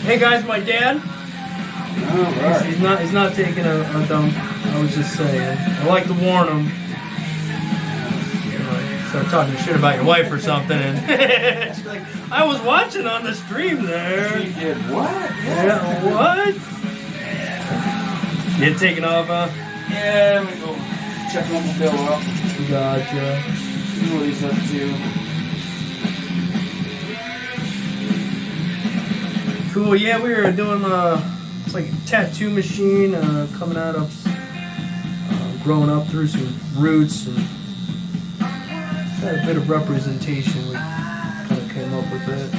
Hey guys, my dad. All right. He's not taking a dump. I was just saying. I like to warn him. Start talking shit about your wife or something, and she's like, I was watching on the stream there. She did what? Yeah, what? You taking off, huh? Yeah, let me go check on Bill out. Gotcha. See what he's up to. Cool. Yeah, we were doing it's like a tattoo machine coming out of growing up through some roots and had a bit of representation. We kind of came up with it.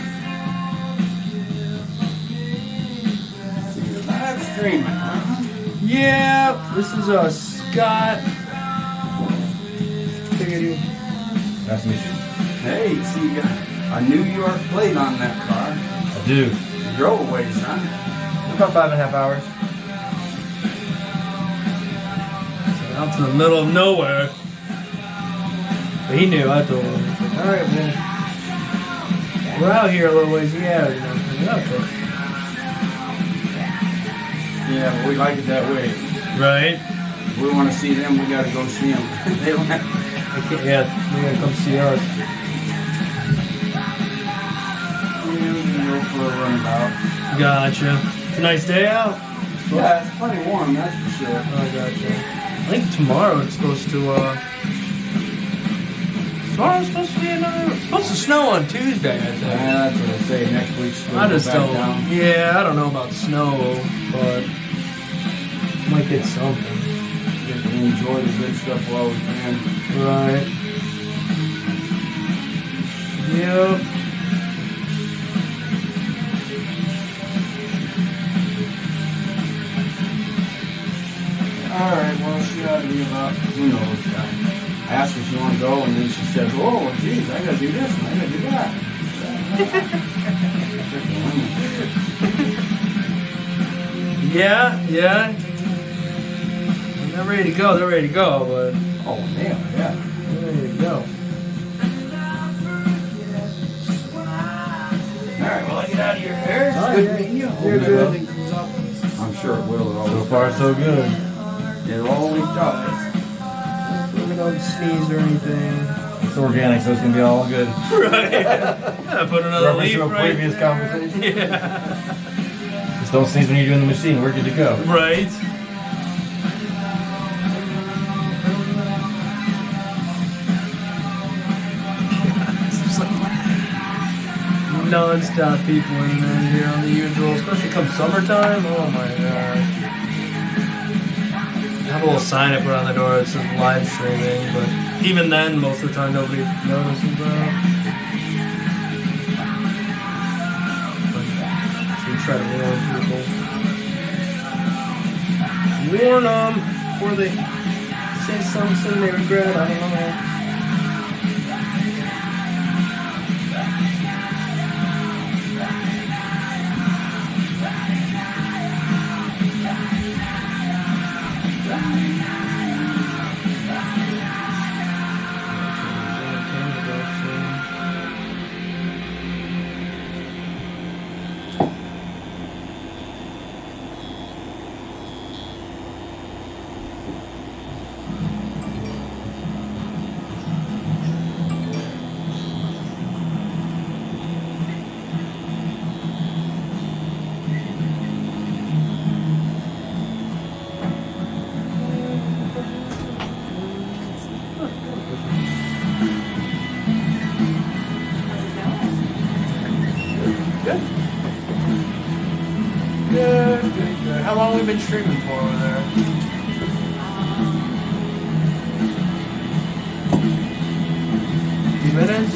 So you're live streaming, huh? Yeah, this is Scott. Figured Nice to meet you. Hey, see, you got a New York plate on that car. I do. You drove a ways, huh? About 5.5 hours. out to the middle of nowhere. But he knew. I told him. He's like, all right, well, we're out here a little ways. Yeah, you know. Okay. Yeah, but we like it that way. Right. If we want to see them, we got to go see them. They don't have. Yeah, we gotta come see us. We go for a runabout. Gotcha. It's a nice day out. Yeah, it's plenty warm, that's for sure. Oh, gotcha. think tomorrow it's supposed to. Tomorrow's supposed to be it's supposed to snow on Tuesday, I think. Yeah, that's what I say. Next week's I just back don't. down. Yeah, I don't know about snow, but might get something. Just enjoy the good stuff while we can. Right. Yep. Alright, well, she ought to be about, who knows, I asked her if she wanted to go, and then she says, oh, well, geez, I gotta do this, and I gotta do that. Yeah. When they're ready to go, but Oh, man, yeah. they're ready to go. Alright, well, I get out of your hair. It's Oh, good yeah. meeting you. Hope You're good. everything comes up. I'm sure it will. It So always far, does. so good. It always does. We don't sneeze or anything. It's organic, so it's gonna be all good. Right. Yeah, put another Reference leaf to a right previous there. conversation. Yeah. Just don't sneeze when you're doing the machine. We're good to go. Right. Non-stop people in there here on the usual, especially come summertime. Oh my gosh. I have a little sign I put on the door that says live streaming, but even then, most of the time nobody notices that. So we try to warn people. Warn them before they say something they regret. I don't know. Good. How long have we been streaming for over there? Few minutes?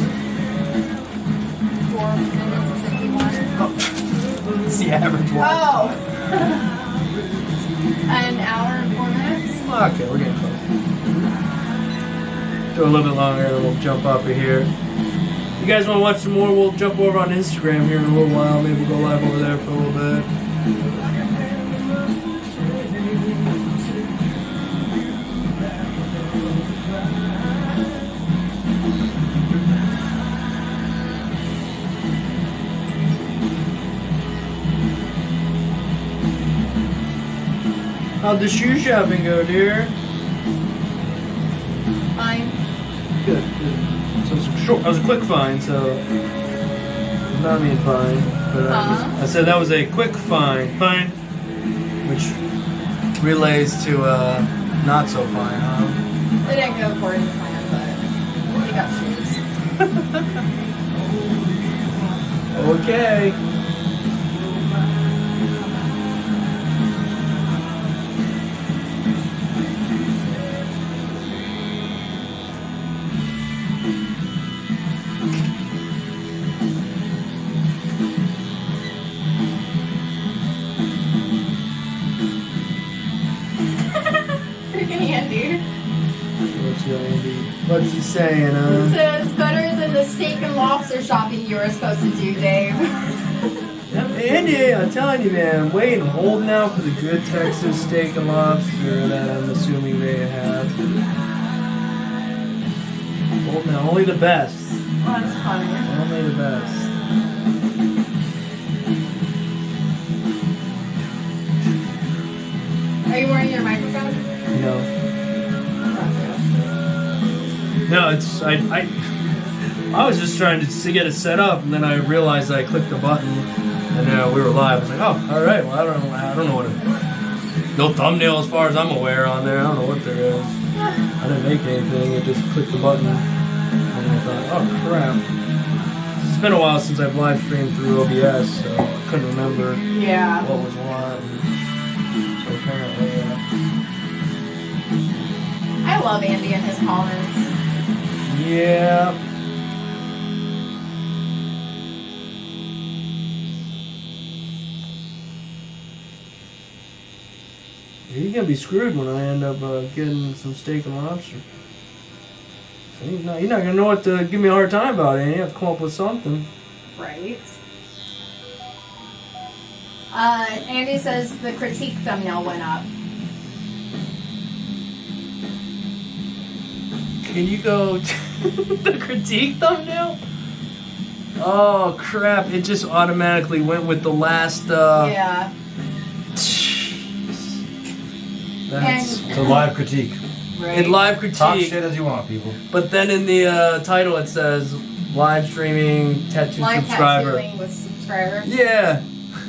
4 minutes and 51. It's the average one. Oh! An hour and 4 minutes? Okay, we're getting close. Do a little bit longer, then we'll jump up here. You guys want to watch some more? We'll jump over on Instagram here in a little while. Maybe we'll go live over there for a little bit. How'd the shoe shopping go, dear? Fine. Good. So it was a short. That was a quick find. So not mean fine, but I said that was a quick find, which relays to not so fine, huh? They didn't go according to plan, but we got shoes. Okay. Freaking Andy. What's he saying, It huh? says better than the steak and lobster shopping you were supposed to do, Dave. Andy, I'm telling you, man, I'm waiting, holding out for the good Texas steak and lobster that I'm assuming they have. Holding out, only the best. Oh, that's funny. Only the best. Are you wearing your microphone? No. No, it's I was just trying to get it set up, and then I realized I clicked the button, and we were live. I was like, oh, all right. Well, I don't know what No thumbnail as far as I'm aware on there. I don't know what there is. I didn't make anything. I just clicked the button. And I thought, oh crap. It's been a while since I've live streamed through OBS, so I couldn't remember Yeah. what was what. So apparently, I love Andy and his comments. yeah. You're gonna be screwed when I end up getting some steak and lobster. So you're not gonna know what to give me a hard time about it. You have to come up with something. Right. Andy says the critique thumbnail went up. Can you go to the critique thumbnail? Oh crap! It just automatically went with the last. Yeah. That's It's a live critique. Right. in live Talk critique. shit as you want, people. But then in the title it says live streaming tattoo Live subscriber. tattooing with subscriber. Yeah.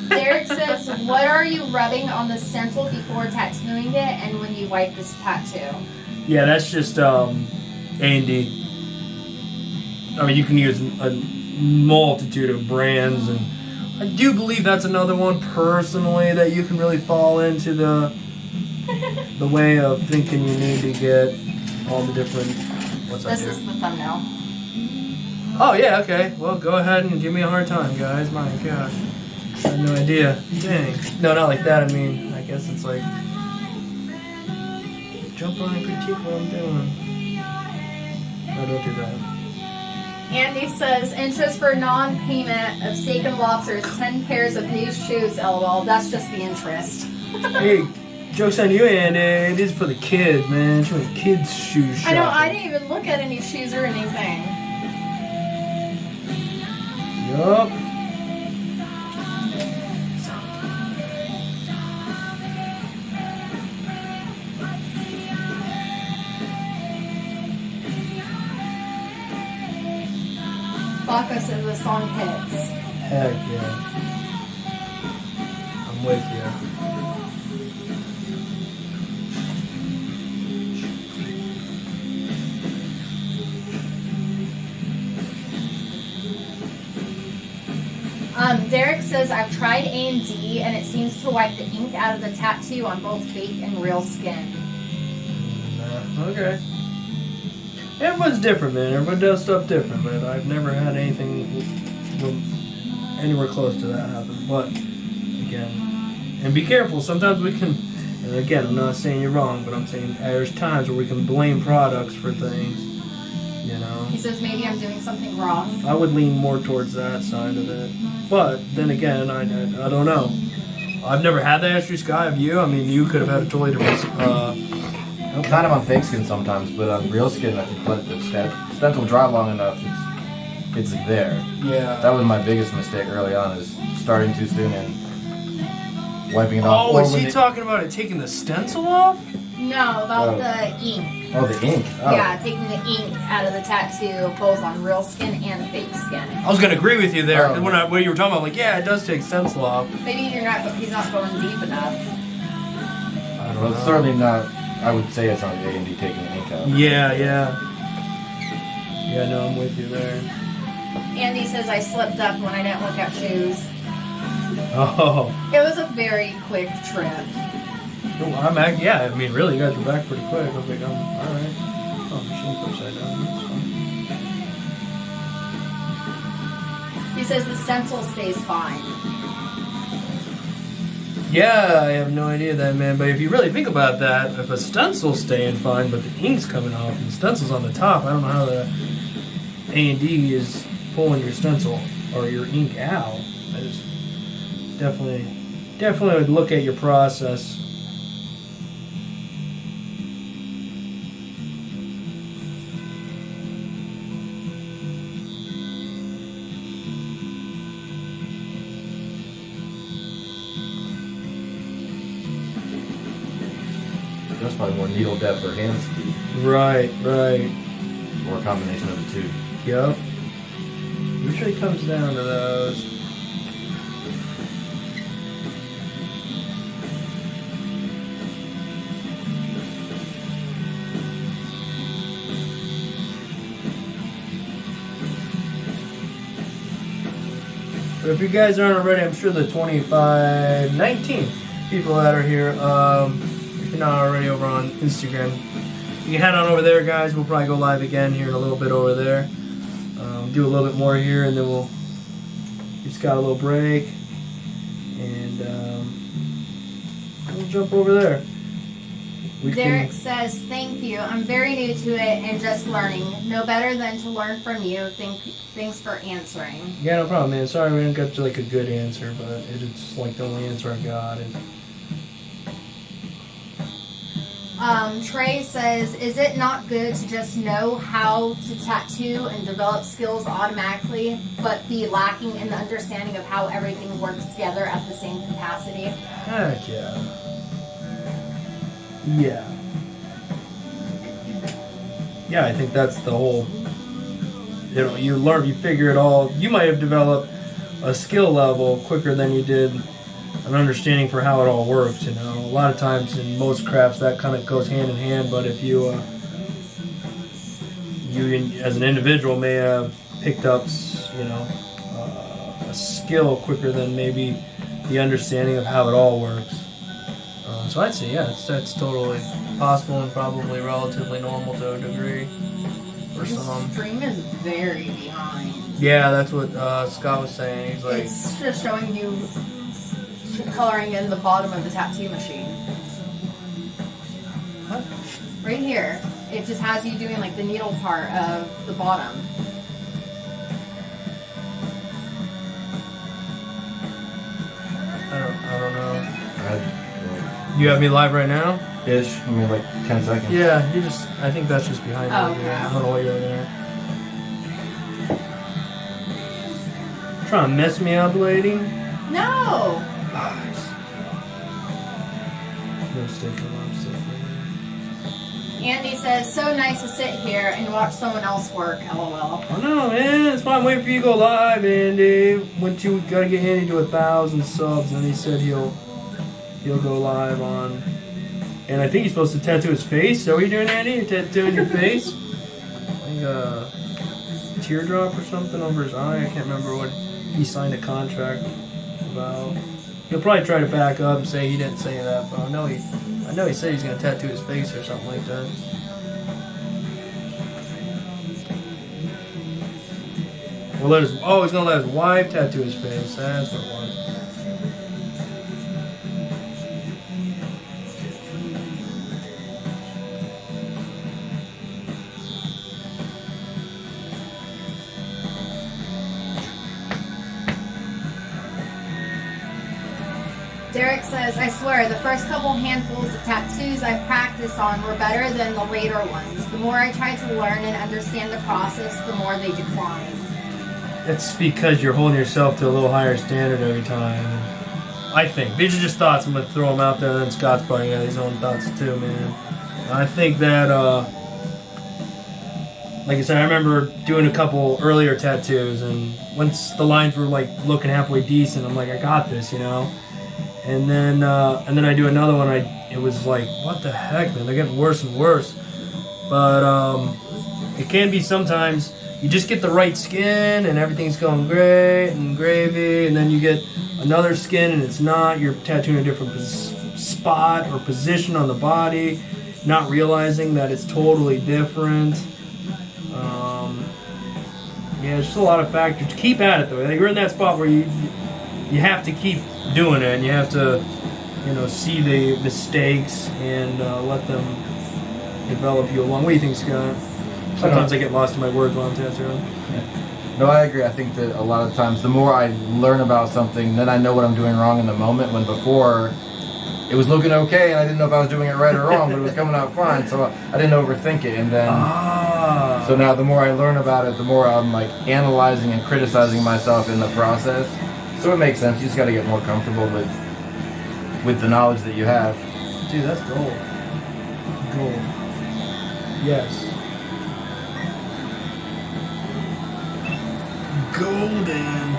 Derek says, what are you rubbing on the stencil before tattooing it and when you wipe this tattoo? Yeah, that's just A&D. I mean, you can use a multitude of brands, and I do believe that's another one personally that you can really fall into the way of thinking you need to get all the different. What's that This do? is the thumbnail. Oh yeah, okay. Well, go ahead and give me a hard time, guys. My gosh, I had no idea. Dang. No, not like that. I mean, I guess it's like jump on and critique what I'm doing. No, don't do that. Andy says, interest for non-payment of steak and lobsters, 10 pairs of new shoes, lol. That's just the interest. Hey, joke's on you, and it is for the kids, man. It's for the kids' shoes I know, shopping. I didn't even look at any shoes or anything. Yup. Baca says the song hits. Heck yeah. I'm with you. Derek says, I've tried A&D and it seems to wipe the ink out of the tattoo on both fake and real skin. Okay. Everyone's different, man. Everyone does stuff different, but I've never had anything anywhere close to that happen. But, again, and be careful. Sometimes we can, and again, I'm not saying you're wrong, but I'm saying there's times where we can blame products for things, you know. He says, maybe I'm doing something wrong. I would lean more towards that side of it. But, then again, I don't know. I've never had that issue, Sky. Have you? I mean, you could have had a totally different... Kind of on fake skin sometimes, but on real skin, I think let the stencil dry long enough, it's there. Yeah. That was my biggest mistake early on, is starting too soon and wiping it off. Oh, Or is when he it- talking about it taking the stencil off? No, about Oh. the ink. Oh, the ink. Oh. Yeah, taking the ink out of the tattoo, both on real skin and fake skin. I was gonna agree with you there. 'Cause Oh. when you were talking about, like, yeah, it does take stencil off. Maybe he's not going deep enough. I don't Well, it's certainly not. I would say it's on the A&D taking the ink out. Yeah, yeah. Yeah, no, I'm with you there. Andy says I slipped up when I didn't look at shoes. Oh, It was a very quick trip. yeah. I mean, really, you guys were back pretty quick. I was like, all right. Oh, machine's upside down. That's fine. He says the stencil stays fine. Yeah, I have no idea that, man. But if you really think about that, if a stencil's staying fine, but the ink's coming off and the stencil's on the top, I don't know how the A&D is pulling your stencil or your ink out. I just definitely would look at your process. That's probably more needle depth or hand speed, Right. or a combination of the two. Yep. Usually comes down to those. But if you guys aren't already, I'm sure the 19 people that are here, if you're not already over on Instagram, you can head on over there, guys. We'll probably go live again here in a little bit over there. Do a little bit more here, and then we'll just got a little break, and we'll jump over there. Derek says, thank you. I'm very new to it and just learning. No better than to learn from you. Thanks for answering. Yeah, no problem, man. Sorry we didn't get to like a good answer, but it's like the only answer I got. Trey says, is it not good to just know how to tattoo and develop skills automatically, but be lacking in the understanding of how everything works together at the same capacity? Heck yeah. Yeah. Yeah, I think that's the whole, you learn, you figure it all. You might have developed a skill level quicker than you did an understanding for how it all works, you know. A lot of times in most crafts that kind of goes hand in hand, but if you as an individual may have picked up, you know, a skill quicker than maybe the understanding of how it all works. So I'd say, yeah, that's totally possible and probably relatively normal to a degree for some. The stream is very behind. Yeah, that's what Scott was saying. He's like, it's just showing you coloring in the bottom of the tattoo machine. what? Right here. It just has you doing like the needle part of the bottom. I don't know. You have me live right now? Ish. I mean, like 10 seconds. Yeah, I think that's just behind Oh, me. okay. I don't know what you're looking at. Trying to mess me up, lady? No! No sticker, I'm still Andy says, so nice to sit here and watch someone else work, lol. I know, man. That's why I'm waiting for you to go live, Andy. Once you gotta get Andy to 1,000 subs, and he said he'll go live on. And I think he's supposed to tattoo his face. So what are you doing, Andy? You're tattooing your face? Like a teardrop or something over his eye. I can't remember what he signed a contract about. He'll probably try to back up and say he didn't say that, but I know he said he's gonna tattoo his face or something like that. He's gonna let his wife tattoo his face. That's what it was. Derek says, I swear, the first couple handfuls of tattoos I practiced on were better than the later ones. The more I tried to learn and understand the process, the more they declined. That's because you're holding yourself to a little higher standard every time. I think. These are just thoughts. I'm going to throw them out there, and then Scott's probably got his own thoughts too, man. I think that, like I said, I remember doing a couple earlier tattoos, and once the lines were like looking halfway decent, I'm like, I got this, you know? And then I do another one. It was like, what the heck, man? They're getting worse and worse. But it can be sometimes you just get the right skin and everything's going great and gravy, and then you get another skin and it's not. You're tattooing a different spot or position on the body, not realizing that it's totally different. Yeah, it's just a lot of factors. Keep at it though. You're in that spot where you have to keep doing it, and you have to, you know, see the mistakes and let them develop you along. What do you think, Scott? Sometimes I get lost in my words while I'm tattooing. Yeah. No, I agree. I think that a lot of times the more I learn about something, then I know what I'm doing wrong in the moment, when before it was looking okay and I didn't know if I was doing it right or wrong, but it was coming out fine, so I didn't overthink it. And then so now the more I learn about it, the more I'm like analyzing and criticizing myself in the process. So it makes sense. You just got to get more comfortable with the knowledge that you have. Dude, that's gold. Gold. Yes. Golden.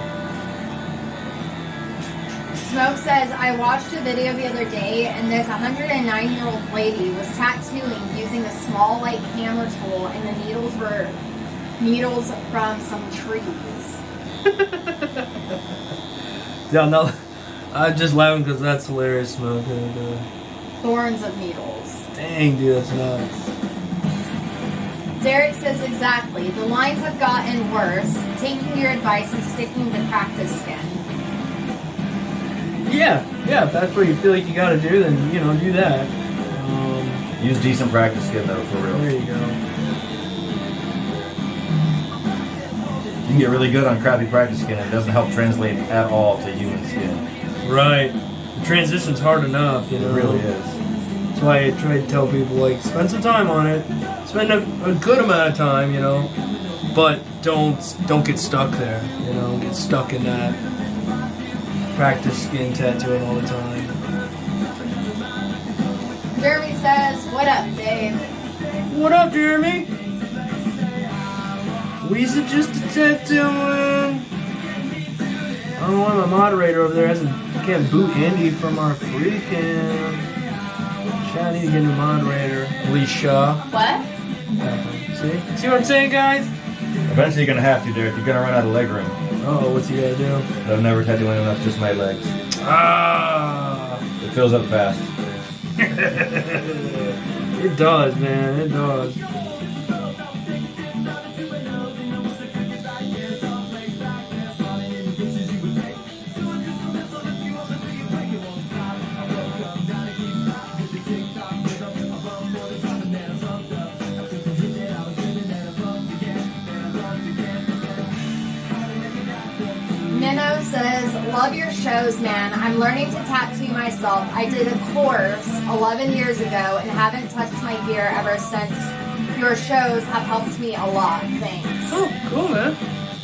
Smoke says, I watched a video the other day, and this 109-year-old lady was tattooing using a small, light hammer tool, and the needles were needles from some trees. Yeah, no, I'm just laughing because that's hilarious, Smoke. Thorns of needles. Dang, dude, that's nuts. Derek says exactly. The lines have gotten worse. Taking your advice and sticking to practice skin. Yeah, if that's what you feel like you got to do, then do that. Use decent practice skin though, for real. There you go. You can get really good on crappy practice skin, and it doesn't help translate at all to human skin. Right. The transition's hard enough, It really is. That's why I try to tell people, like, spend some time on it. Spend a good amount of time, but don't get stuck there, get stuck in that practice skin tattooing all the time. Jeremy says, what up, Dave? What up, Jeremy? We suggest a tattooing. I don't know why my moderator over there can't boot Andy from our freaking. I need to get a new moderator. Alicia. What? See what I'm saying, guys? Eventually you're gonna have to, Derek. You're gonna run out of leg room. Oh, what's he gotta do? I've never tattooed anyone else, just my legs. Ah! It fills up fast. It does, man. It does. Nino says, love your shows, man. I'm learning to tattoo myself. I did a course 11 years ago and haven't touched my gear ever since. Your shows have helped me a lot. Thanks. Oh, cool, man.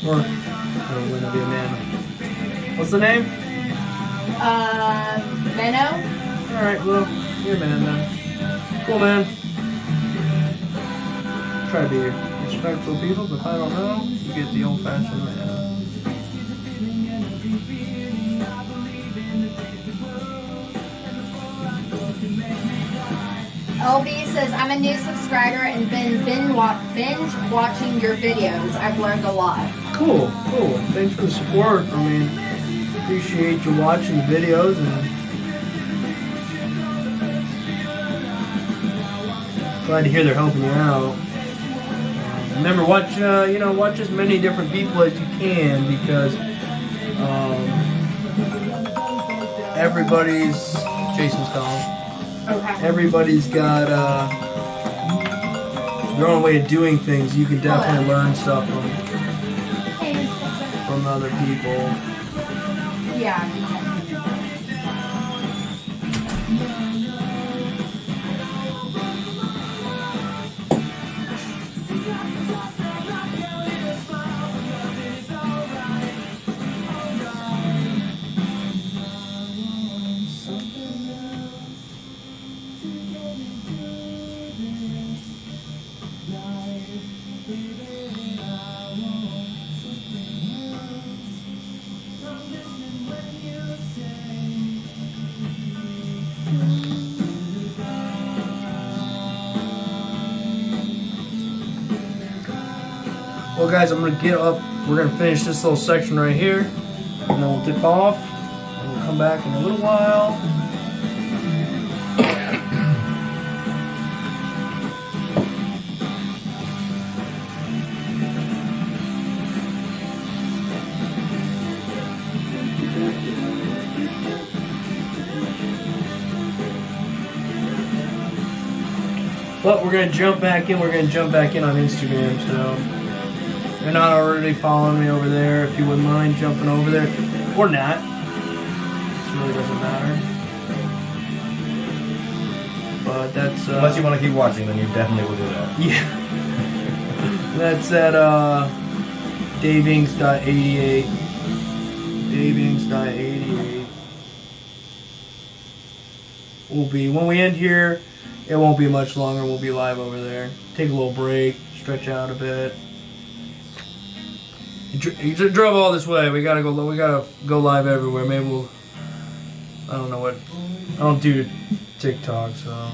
Or, I'm gonna be a man. What's the name? Nino? Alright, well, you're a man then. Cool, man. Try to be respectful of people, but if I don't know, you get the old-fashioned man. LB says, I'm a new subscriber and been binge watching your videos. I've learned a lot. Cool. Thanks for the support. I mean, appreciate you watching the videos and glad to hear they're helping you out. Remember, watch as many different people as you can because everybody's Jason's calling. Okay. Everybody's got their own way of doing things. You can definitely learn stuff from other people. Yeah. Well, guys, I'm gonna get up. We're gonna finish this little section right here, and then we'll dip off, and we'll come back in a little while. But we're gonna jump back in. We're gonna jump back in on Instagram. So if you're not already following me over there, if you wouldn't mind jumping over there, or not, it really doesn't matter. But that's Unless you want to keep watching, then you definitely will do that. yeah. That's at daveinks.88. Daveinks.88. Will be when we end here. It won't be much longer. We'll be live over there. Take a little break, stretch out a bit. You drove all this way. We gotta go. We gotta go live everywhere. Maybe we'll. I don't know what. I don't do TikTok, so I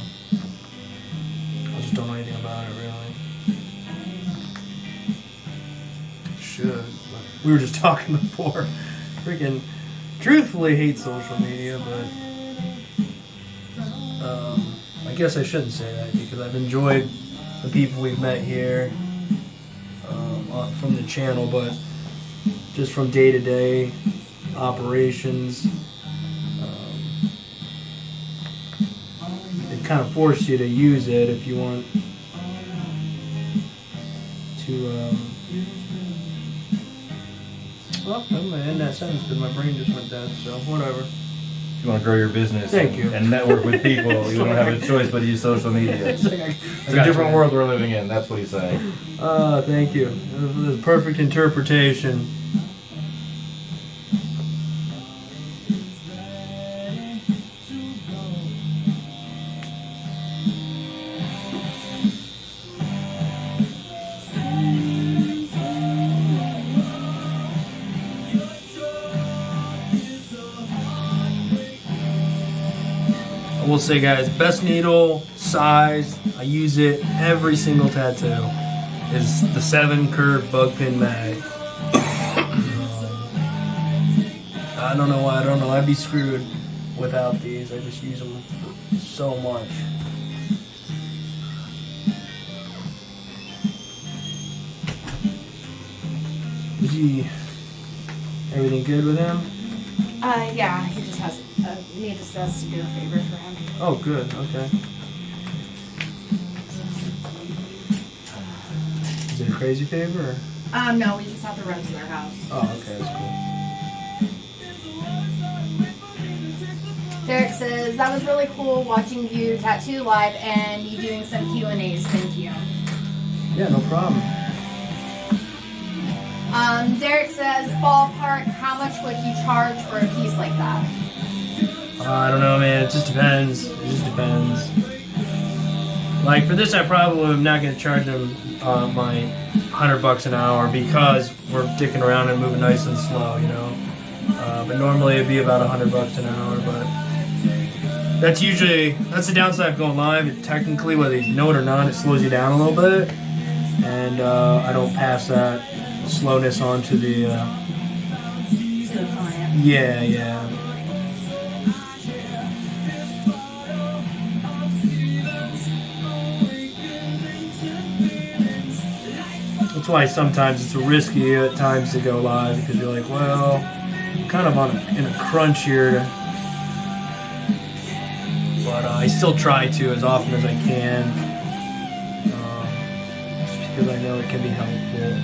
just don't know anything about it really. Should. But we were just talking before. Freaking truthfully hate social media, but I guess I shouldn't say that because I've enjoyed the people we've met here from the channel, but just from day-to-day operations, it kind of forced you to use it if you want to. Well, I'm gonna end that sentence because my brain just went dead. So whatever. If you want to grow your business Thank you. and network with people, you don't have a choice but to use social media. It's a different world we're living in. That's what he's saying. Thank you. This is a perfect interpretation. I will say, guys, best needle size, I use it every single tattoo, is the 7 curve bug pin mag. I don't know why, I don't know, I'd be screwed without these. I just use them so much. Everything good with him? Yeah, he just has needs us to do a favor for him. Oh, good. Okay. Is it a crazy favor? Or? No, we just have to run to their house. Oh, okay, that's cool. Derek says that was really cool watching you tattoo live and you doing some Q&As. Thank you. Yeah, no problem. Derek says, ballpark, how much would you charge for a piece like that? I don't know, man. It just depends. It just depends. Like for this, I probably am not going to charge them my $100 an hour because we're dicking around and moving nice and slow, you know. But normally it'd be about $100 an hour. But that's the downside of going live. It technically, whether you know it or not, it slows you down a little bit, and I don't pass that slowness on to the. To the client. Yeah. That's why sometimes it's risky at times to go live because you're like, well, I'm kind of in a crunch here. But I still try to as often as I can just because I know it can be helpful.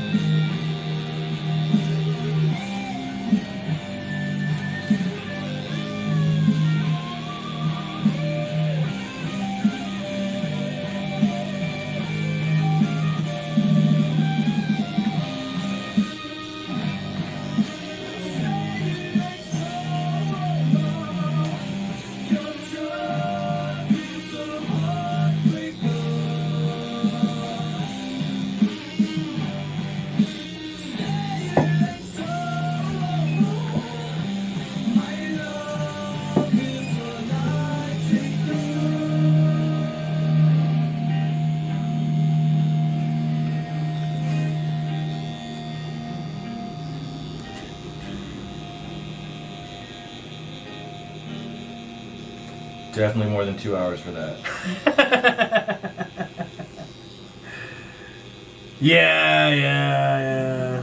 Definitely more than 2 hours for that. Yeah.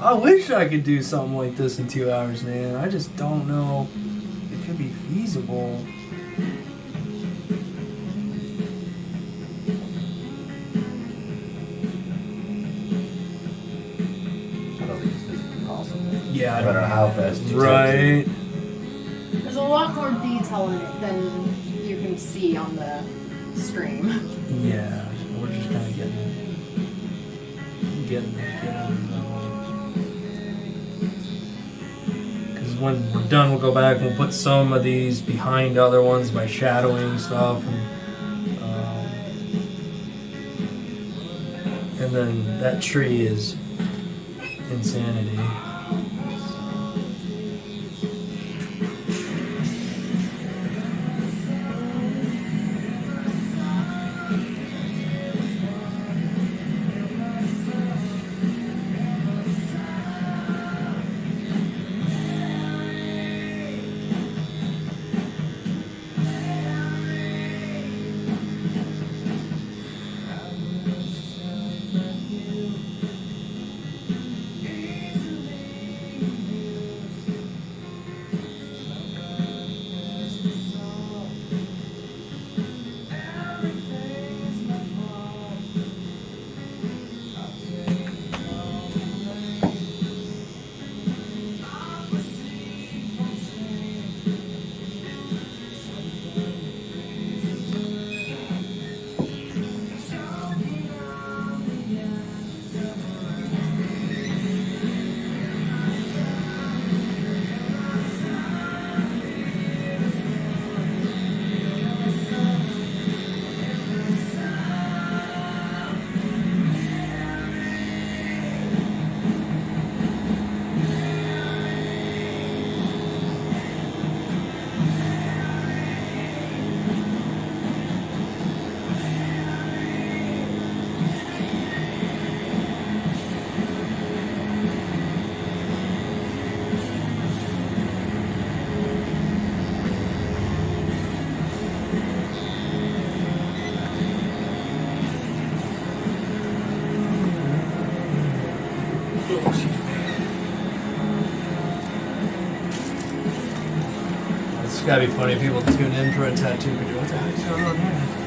I wish I could do something like this in 2 hours, man. I just don't know if it could be feasible. I don't think it's physically possible. Yeah, No matter how fast you right. There's a lot more detail in it than you can see on the stream. Yeah, we're just kind of getting. Because when we're done, we'll go back and we'll put some of these behind other ones by shadowing stuff, and then that tree is insanity. It's gotta be funny. People tune in for a tattoo video. What the heck's going on here?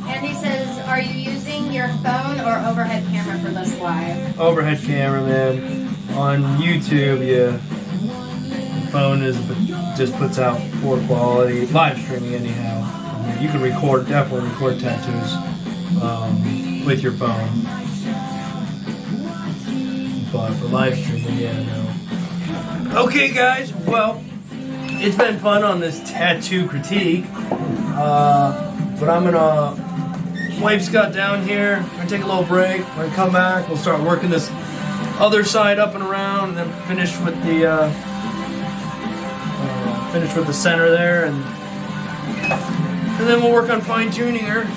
Andy says, are you using your phone or overhead camera for this live? Overhead camera, man. On YouTube, yeah. The phone just puts out poor quality. Live streaming, anyhow. I mean, you can definitely record tattoos with your phone. But for live streaming, yeah, no. Okay, guys. Well, it's been fun on this tattoo critique. But I'm gonna wipe Scott down here. I'm gonna take a little break. We're gonna come back. We'll start working this other side up and around, and then finish with the center there, and then we'll work on fine tuning her.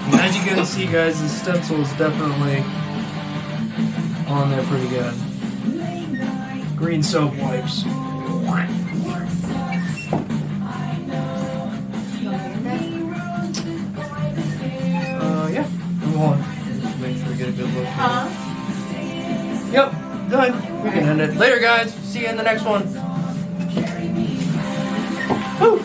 And as you can see, guys, the stencil is definitely on there pretty good. Green soap wipes. Yeah. Come on. Just make sure we get a good look. Yep. Done. We can end it. Later, guys. See you in the next one. Woo.